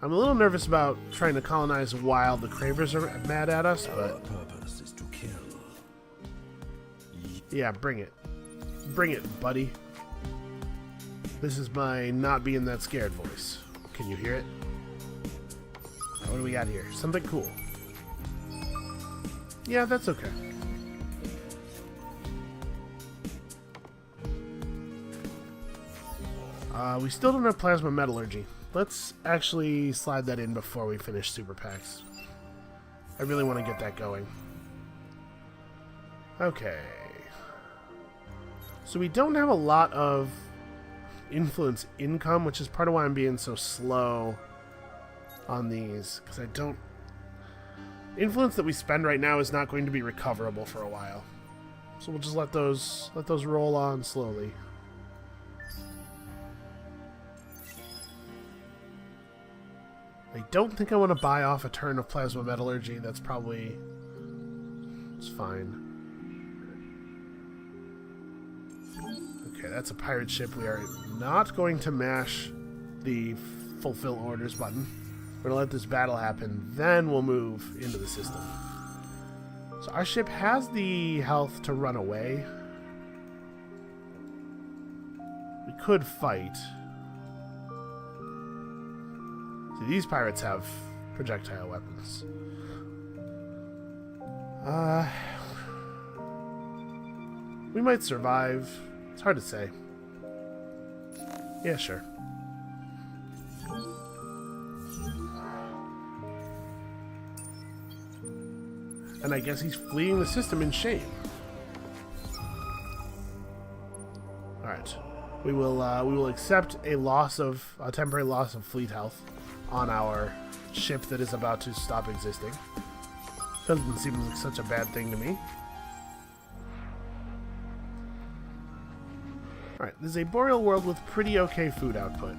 I'm a little nervous about trying to colonize while the Cravers are mad at us, but... Our purpose is to kill. Yeah, bring it. Bring it, buddy. This is my not being that scared voice. Can you hear it? What do we got here? Something cool. Yeah, that's okay. We still don't have plasma metallurgy. Let's actually slide that in before we finish super packs. I really want to get that going. Okay. So we don't have a lot of influence income, which is part of why I'm being so slow on these, because I don't... Influence that we spend right now is not going to be recoverable for a while. So we'll just let those roll on slowly. I don't think I want to buy off a turn of plasma metallurgy. That's probably... it's fine. Okay, that's a pirate ship. We are not going to mash the fulfill orders button. We're going to let this battle happen, then we'll move into the system. So our ship has the health to run away. We could fight. See, these pirates have projectile weapons. We might survive. It's hard to say. Yeah, sure. And I guess he's fleeing the system in shame. Alright. We will accept a temporary loss of fleet health on our ship that is about to stop existing. Doesn't seem like such a bad thing to me. Alright, this is a boreal world with pretty okay food output.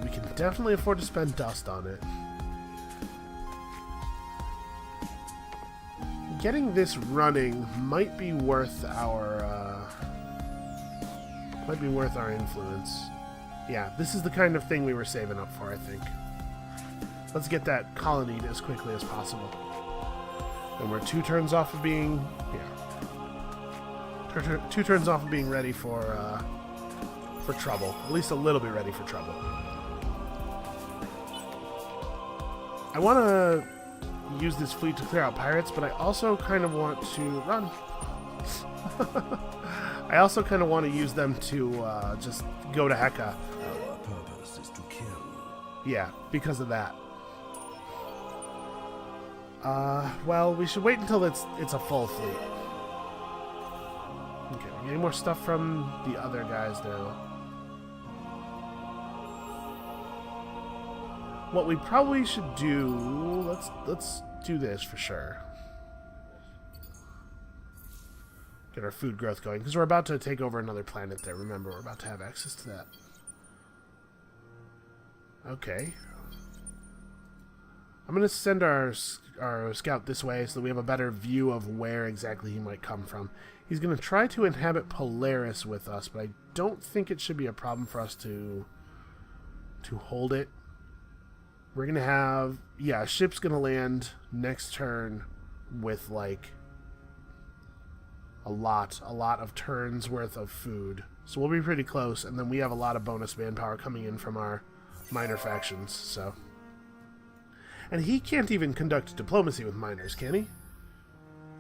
We can definitely afford to spend dust on it. Getting this running might be worth our influence. Yeah, this is the kind of thing we were saving up for, I think. Let's get that colonied as quickly as possible. And we're 2 turns off of being... yeah. 2 turns off of being ready for trouble. At least a little bit ready for trouble. I want to use this fleet to clear out pirates, but I also kind of want to... run! I also kind of want to use them to just go to Heka. Our purpose is to kill. Yeah, because of that. Well, we should wait until it's a full fleet. Okay, we're getting more stuff from the other guys now. What we probably should do... Let's do this for sure. Get our food growth going, because we're about to take over another planet there. Remember, we're about to have access to that. Okay. I'm going to send our scout this way so that we have a better view of where exactly he might come from. He's going to try to inhabit Polaris with us, but I don't think it should be a problem for us to hold it. We're going to have... yeah, a ship's going to land next turn with, like, a lot of turns worth of food. So we'll be pretty close, and then we have a lot of bonus manpower coming in from our minor factions, so... and he can't even conduct diplomacy with minors, can he?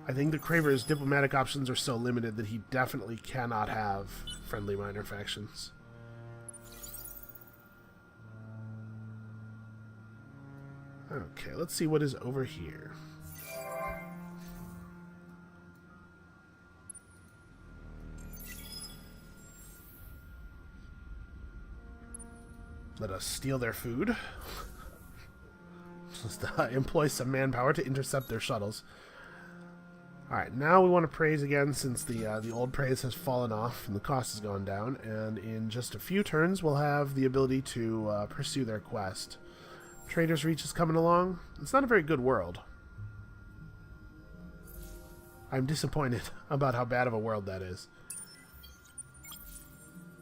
I think the Craver's diplomatic options are so limited that he definitely cannot have friendly minor factions. Okay, let's see what is over here. Let us steal their food. Just employ some manpower to intercept their shuttles. Alright, now we want to praise again since the old praise has fallen off and the cost has gone down. And in just a few turns, we'll have the ability to pursue their quest. Trader's Reach is coming along. It's not a very good world. I'm disappointed about how bad of a world that is.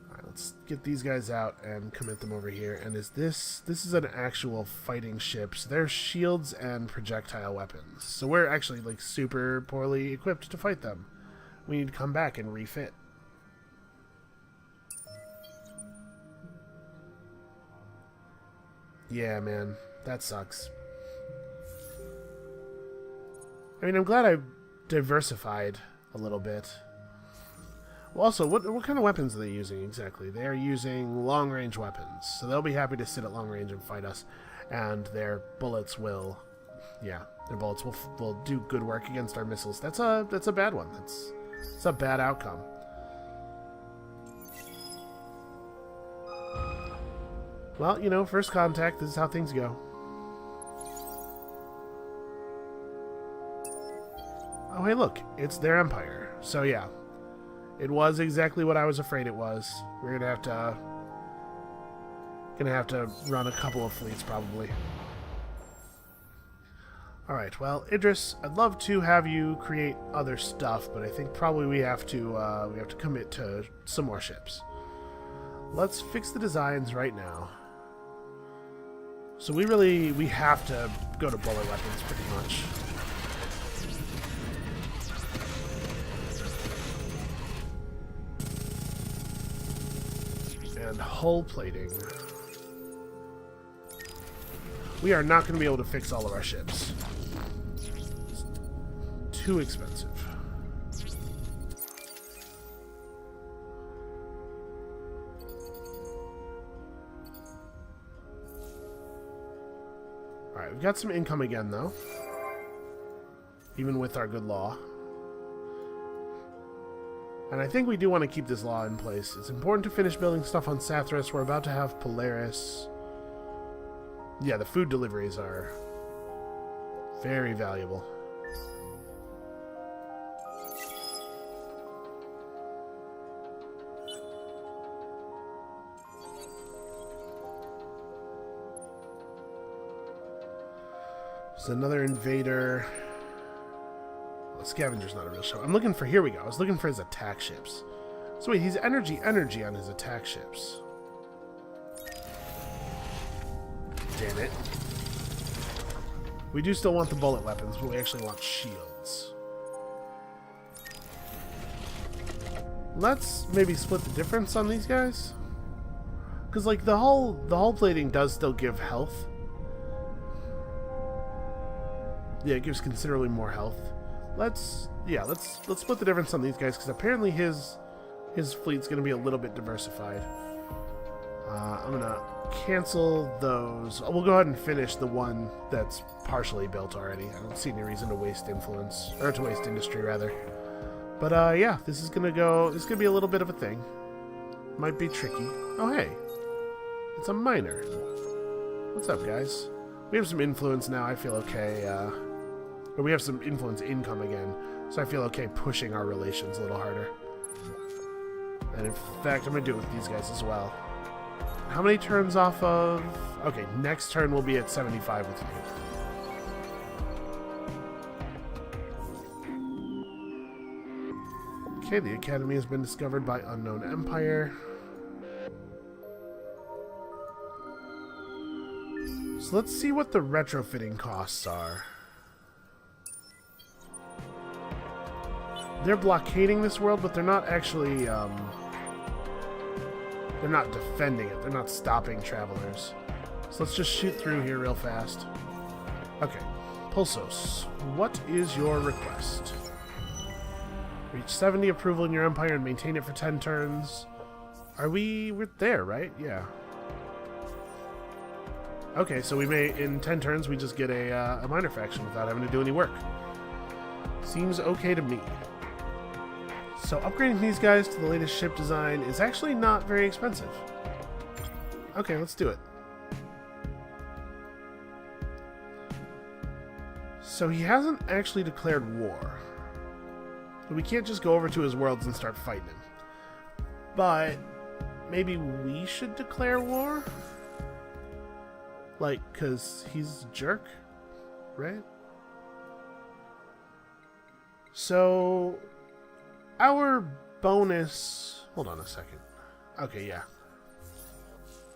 Alright, let's get these guys out and commit them over here. And this is an actual fighting ship. So they're shields and projectile weapons. So we're actually like super poorly equipped to fight them. We need to come back and refit. Yeah, man. That sucks. I mean, I'm glad I diversified a little bit. Well, also, what kind of weapons are they using exactly? They are using long-range weapons. So they'll be happy to sit at long range and fight us. And their bullets will... yeah, their bullets will do good work against our missiles. That's a bad one. That's a bad outcome. Well, you know, first contact, this is how things go. Oh, hey, look, it's their empire. So, yeah, it was exactly what I was afraid it was. We're gonna have to run a couple of fleets, probably. Alright, well, Idris, I'd love to have you create other stuff, but I think probably we have to commit to some more ships. Let's fix the designs right now. So we have to go to bullet weapons pretty much. And hull plating. We are not going to be able to fix all of our ships. It's too expensive. Alright, we've got some income again, though. Even with our good law. And I think we do want to keep this law in place. It's important to finish building stuff on Sathras. We're about to have Polaris. Yeah, the food deliveries are very valuable. There's another invader. Well, scavenger's not a real ship. I'm looking for... Here we go. I was looking for his attack ships. So wait, he's energy on his attack ships. Damn it. We do still want the bullet weapons, but we actually want shields. Let's maybe split the difference on these guys. Because, like, the hull plating does still give health. Yeah, it gives considerably more health. Let's split the difference on these guys, because apparently his fleet's going to be a little bit diversified. I'm going to cancel those. We'll go ahead and finish the one that's partially built already. I don't see any reason to waste influence, or to waste industry, rather. But, yeah, this is going to be a little bit of a thing. Might be tricky. Oh, hey. It's a miner. What's up, guys? We have some influence now. I feel okay, or we have some influence income again, so I feel okay pushing our relations a little harder. And in fact, I'm going to do it with these guys as well. How many turns off of... Okay, next turn we'll be at 75 with you. Okay, the Academy has been discovered by Unknown Empire. So let's see what the retrofitting costs are. They're blockading this world, but they're not actually, they're not defending it. They're not stopping travelers. So let's just shoot through here real fast. Okay. Pulsos, what is your request? Reach 70 approval in your empire and maintain it for 10 turns. We're there, right? Yeah. Okay, so we may, in 10 turns, we just get a minor faction without having to do any work. Seems okay to me. So upgrading these guys to the latest ship design is actually not very expensive. Okay, let's do it. So he hasn't actually declared war. We can't just go over to his worlds and start fighting him. But maybe we should declare war? Like, because he's a jerk, right? So, our bonus... Hold on a second. Okay, yeah.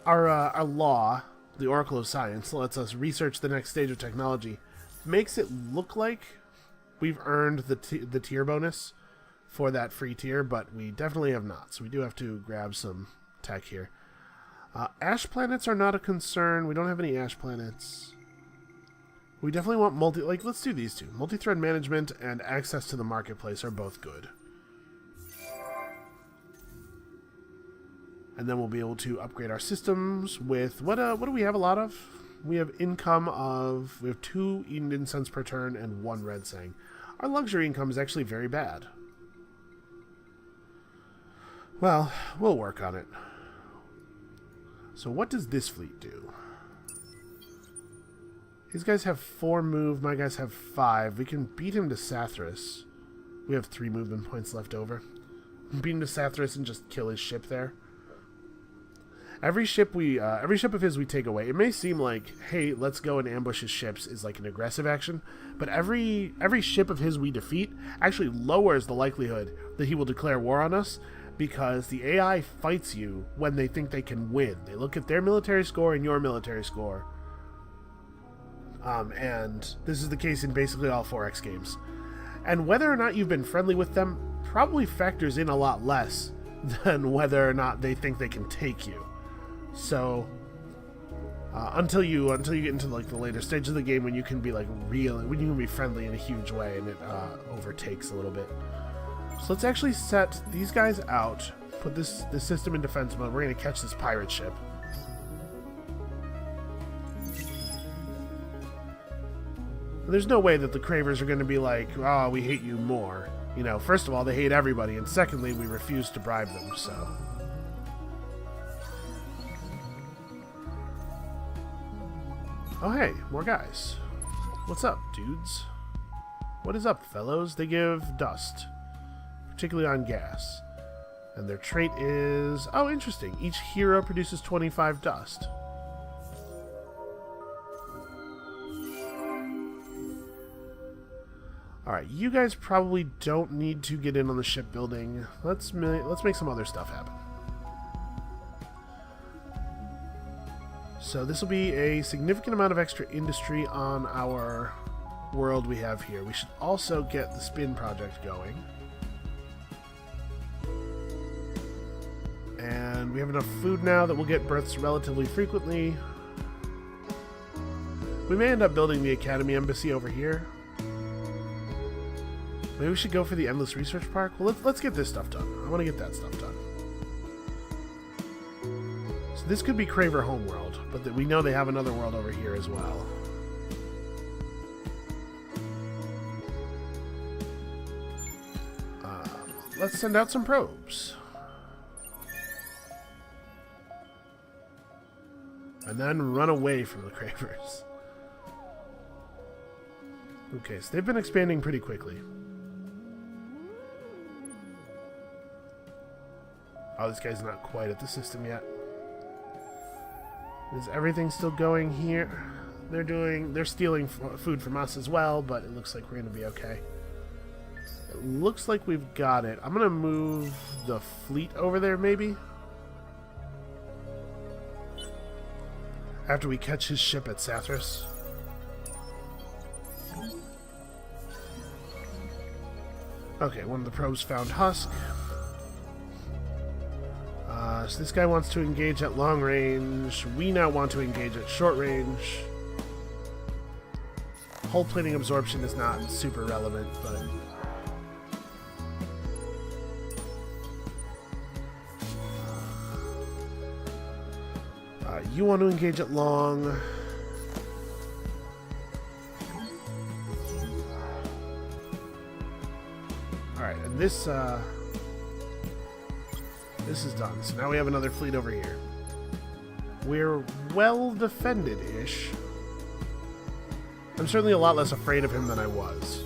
Our law, the Oracle of Science, lets us research the next stage of technology. Makes it look like we've earned the tier bonus for that free tier, but we definitely have not. So we do have to grab some tech here. Ash planets are not a concern. We don't have any ash planets. We definitely want let's do these two. Multi-thread management and access to the marketplace are both good. And then we'll be able to upgrade our systems with, what do we have a lot of? We have income of, we have 2 Eden Incense per turn and 1 Red Sang. Our luxury income is actually very bad. Well, we'll work on it. So what does this fleet do? These guys have 4 move, my guys have 5. We can beat him to Sathras. We have 3 movement points left over. Beat him to Sathras and just kill his ship there. Every ship of his we take away. It may seem like, hey, let's go and ambush his ships is like an aggressive action, but every ship of his we defeat actually lowers the likelihood that he will declare war on us, because the AI fights you when they think they can win. They look at their military score and your military score. And this is the case in basically all 4X games. And whether or not you've been friendly with them probably factors in a lot less than whether or not they think they can take you. So until you get into like the later stage of the game, when you can be like when you can be friendly in a huge way, and it overtakes a little bit. So let's actually set these guys out, put this system in defense mode. We're gonna catch this pirate ship. There's no way that the Cravers are gonna be like, oh, we hate you more. You know, first of all, they hate everybody, and secondly, we refuse to bribe them, so. Oh hey, more guys. What's up, dudes? What is up, fellows? They give dust, particularly on gas. And their trait is... oh, interesting. Each hero produces 25 dust. Alright, you guys probably don't need to get in on the shipbuilding. Let's make some other stuff happen. So this will be a significant amount of extra industry on our world we have here. We should also get the spin project going. And we have enough food now that we'll get births relatively frequently. We may end up building the Academy Embassy over here. Maybe we should go for the Endless Research Park. Well, let's get this stuff done. I want to get that stuff done. So this could be Craver Homeworld, but we know they have another world over here as well. Let's send out some probes. And then run away from the Cravers. Okay, so they've been expanding pretty quickly. Oh, this guy's not quite at the system yet. Is everything still going here? They're stealing food from us as well, but it looks like we're going to be okay. It looks like we've got it. I'm going to move the fleet over there, maybe? After we catch his ship at Sathras. Okay, one of the probes found Husk. So this guy wants to engage at long range. We now want to engage at short range. Hull plating absorption is not super relevant, but... you want to engage at long. Alright, and this is done. So now we have another fleet over here. We're well defended-ish. I'm certainly a lot less afraid of him than I was.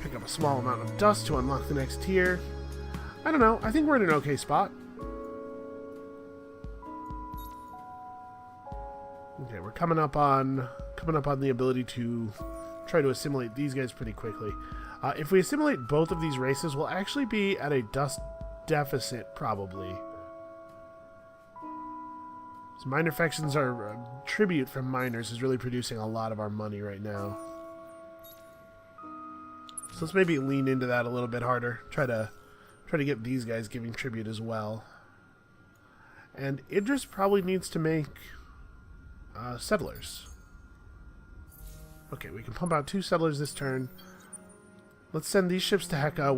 Pick up a small amount of dust to unlock the next tier. I don't know. I think we're in an okay spot. Okay, we're coming up on the ability to try to assimilate these guys pretty quickly. If we assimilate both of these races, we'll actually be at a dust deficit, probably. So minor factions are tribute from miners is really producing a lot of our money right now. So let's maybe lean into that a little bit harder. Try to get these guys giving tribute as well. And Idris probably needs to make settlers. Okay, we can pump out 2 settlers this turn. Let's send these ships to Heka.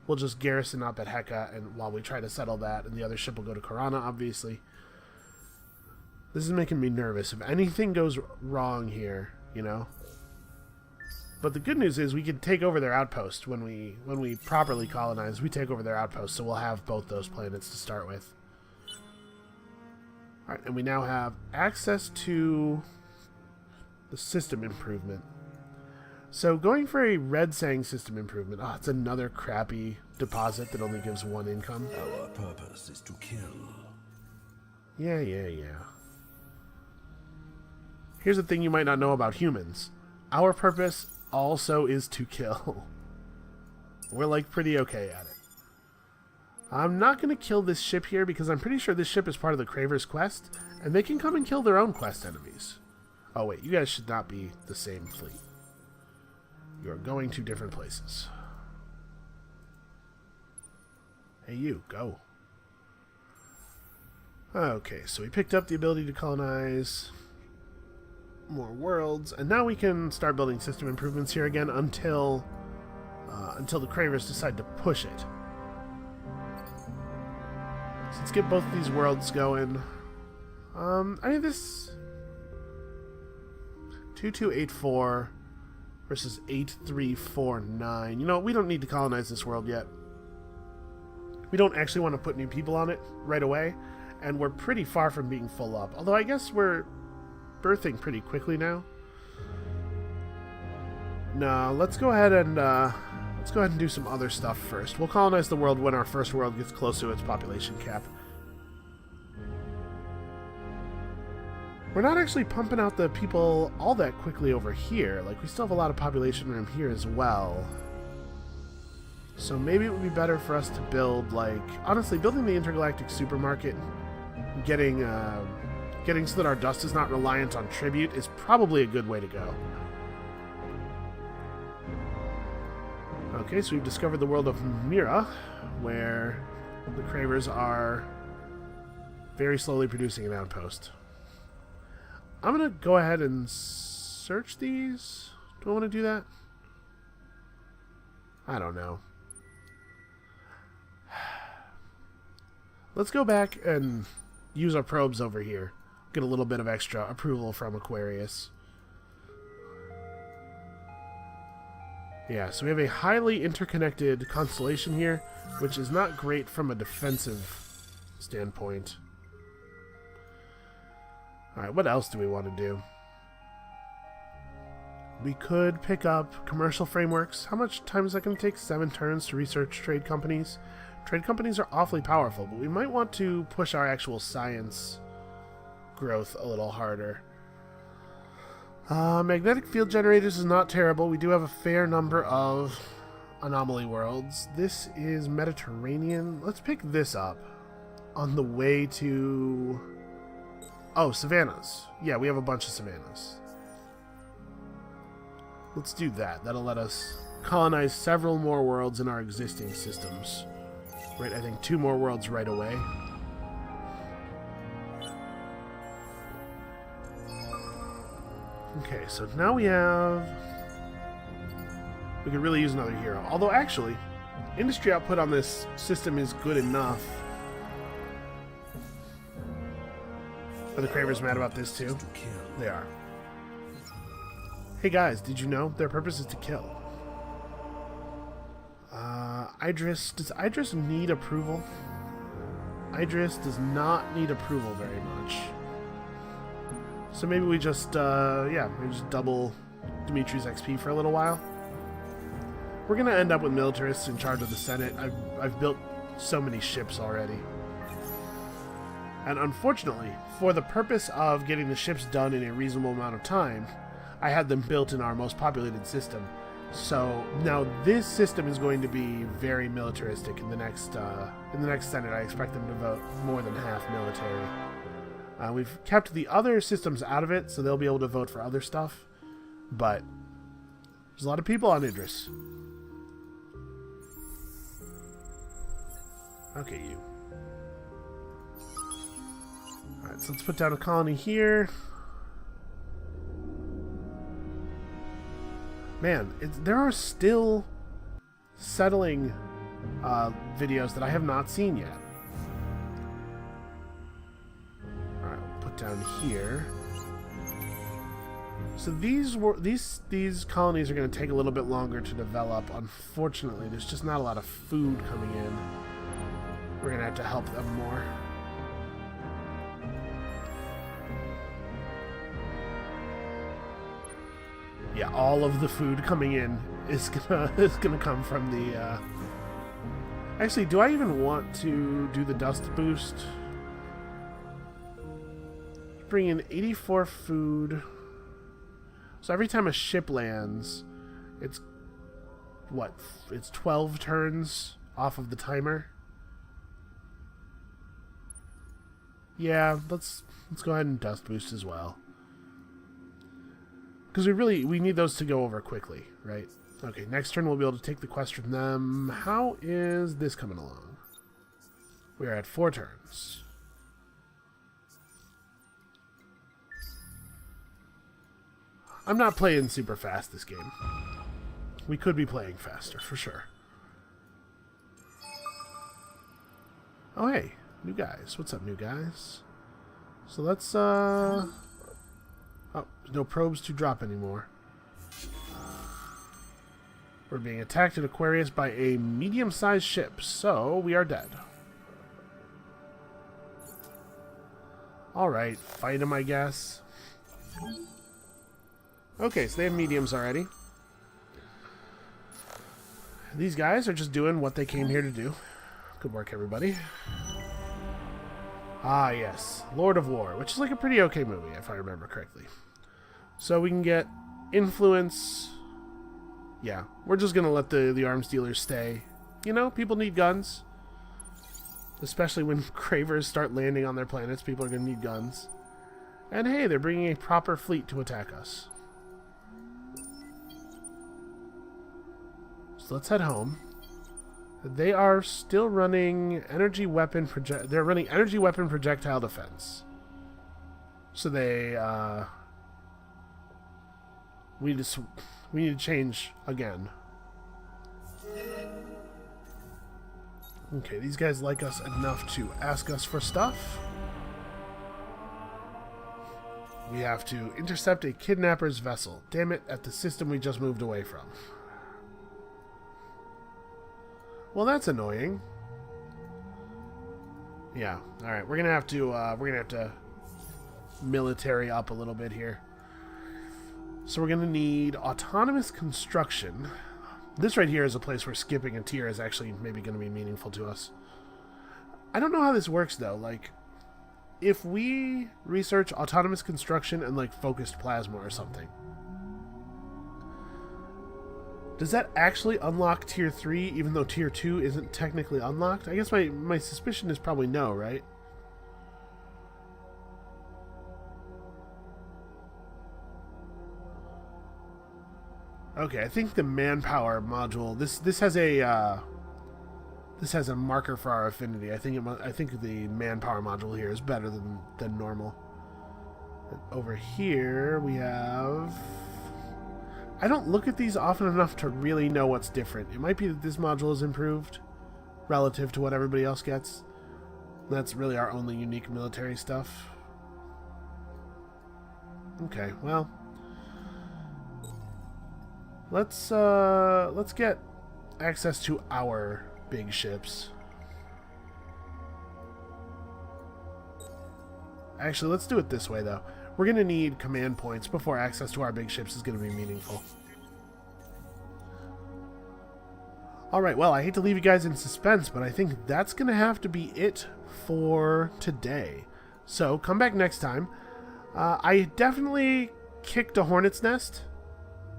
We'll just garrison up at Heka, and while we try to settle that, and the other ship will go to Karana, obviously. This is making me nervous. If anything goes wrong here, you know. But the good news is we can take over their outpost when we properly colonize. We take over their outpost, so we'll have both those planets to start with. All right, and we now have access to the system improvement. So going for a red saying system improvement. Oh, it's another crappy deposit that only gives 1 income. Our purpose is to kill. Yeah. Here's the thing you might not know about humans. Our purpose also is to kill. We're like pretty okay at it. I'm not going to kill this ship here because I'm pretty sure this ship is part of the Craver's quest, and they can come and kill their own quest enemies. Oh wait, you guys should not be the same fleet. You are going to different places. Hey you, go. Okay, so we picked up the ability to colonize more worlds, and now we can start building system improvements here again until the Cravers decide to push it. So let's get both of these worlds going. I mean, this 2284 versus 8349. You know, we don't need to colonize this world yet. We don't actually want to put new people on it right away, and we're pretty far from being full up. Although I guess we're birthing pretty quickly now. No, let's go ahead and do some other stuff first. We'll colonize the world when our first world gets close to its population cap. We're not actually pumping out the people all that quickly over here. Like, we still have a lot of population room here as well. So maybe it would be better for us to build, like, honestly, building the intergalactic supermarket, getting so that our dust is not reliant on tribute is probably a good way to go. Okay, so we've discovered the world of Mira, where the Cravers are very slowly producing an outpost. I'm going to go ahead and search these. Do I want to do that? I don't know. Let's go back and use our probes over here. Get a little bit of extra approval from Aquarius. Yeah, so we have a highly interconnected constellation here, which is not great from a defensive standpoint. Alright, what else do we want to do? We could pick up commercial frameworks. How much time is that going to take? 7 turns to research trade companies. Trade companies are awfully powerful, but we might want to push our actual science growth a little harder. Magnetic field generators is not terrible. We do have a fair number of anomaly worlds. This is Mediterranean. Let's pick this up on the way to... Oh, savannas. Yeah, we have a bunch of savannas. Let's do that. That'll let us colonize several more worlds in our existing systems. Right, I think 2 more worlds right away. Okay, so now we could really use another hero. Although, actually, industry output on this system is good enough. Are the Cravers mad about this too? They are. Hey guys, did you know their purpose is to kill? Idris, does Idris need approval? Idris does not need approval very much. So maybe we just, maybe just double Dimitri's XP for a little while. We're gonna end up with militarists in charge of the Senate. I've built so many ships already. And unfortunately, for the purpose of getting the ships done in a reasonable amount of time, I had them built in our most populated system. So now this system is going to be very militaristic in the next Senate. I expect them to vote more than half military. We've kept the other systems out of it, so they'll be able to vote for other stuff. But there's a lot of people on Idris. Okay, you. Alright, so let's put down a colony here. Man, there are still settling videos that I have not seen yet. Alright, we'll put down here. So these colonies are going to take a little bit longer to develop. Unfortunately, there's just not a lot of food coming in. We're going to have to help them more. Yeah, all of the food coming in is gonna come from the. Actually, do I even want to do the dust boost? Bring in 84 food. So every time a ship lands, it's what? It's 12 turns off of the timer. Yeah, let's go ahead and dust boost as well. Because we need those to go over quickly, right? Okay, next turn we'll be able to take the quest from them. How is this coming along? We are at 4 turns. I'm not playing super fast this game. We could be playing faster, for sure. Oh, hey. New guys. What's up, new guys? So let's, Oh, no probes to drop anymore. We're being attacked at Aquarius by a medium-sized ship, so we are dead. Alright, fight them, I guess. Okay, so they have mediums already. These guys are just doing what they came here to do. Good work, everybody. Ah, yes. Lord of War, which is like a pretty okay movie, if I remember correctly. So we can get influence. Yeah, we're just going to let the arms dealers stay. You know, people need guns. Especially when cravers start landing on their planets, people are going to need guns. And hey, they're bringing a proper fleet to attack us. So let's head home. They are still running energy weapon they're running energy weapon projectile defense. So they we need to change again. Okay, these guys like us enough to ask us for stuff. We have to intercept a kidnapper's vessel. Damn it, at the system we just moved away from. Well, that's annoying. Yeah. All right, we're gonna have to military up a little bit here. So we're gonna need autonomous construction. This right here is a place where skipping a tier is actually maybe gonna be meaningful to us. I don't know how this works though. Like, if we research autonomous construction and like focused plasma or something, does that actually unlock tier 3 even though tier 2 isn't technically unlocked? I guess my suspicion is probably no, right? Okay, I think the manpower module, this has a marker for our affinity. I think the manpower module here is better than normal. Over here we have, I don't look at these often enough to really know what's different. It might be that this module is improved relative to what everybody else gets. That's really our only unique military stuff. Okay, well, let's get access to our big ships. Actually, let's do it this way though. We're going to need command points before access to our big ships is going to be meaningful. Alright, well, I hate to leave you guys in suspense, but I think that's going to have to be it for today. So, come back next time. I definitely kicked a hornet's nest,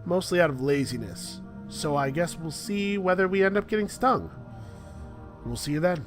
mostly out of laziness. So I guess we'll see whether we end up getting stung. We'll see you then.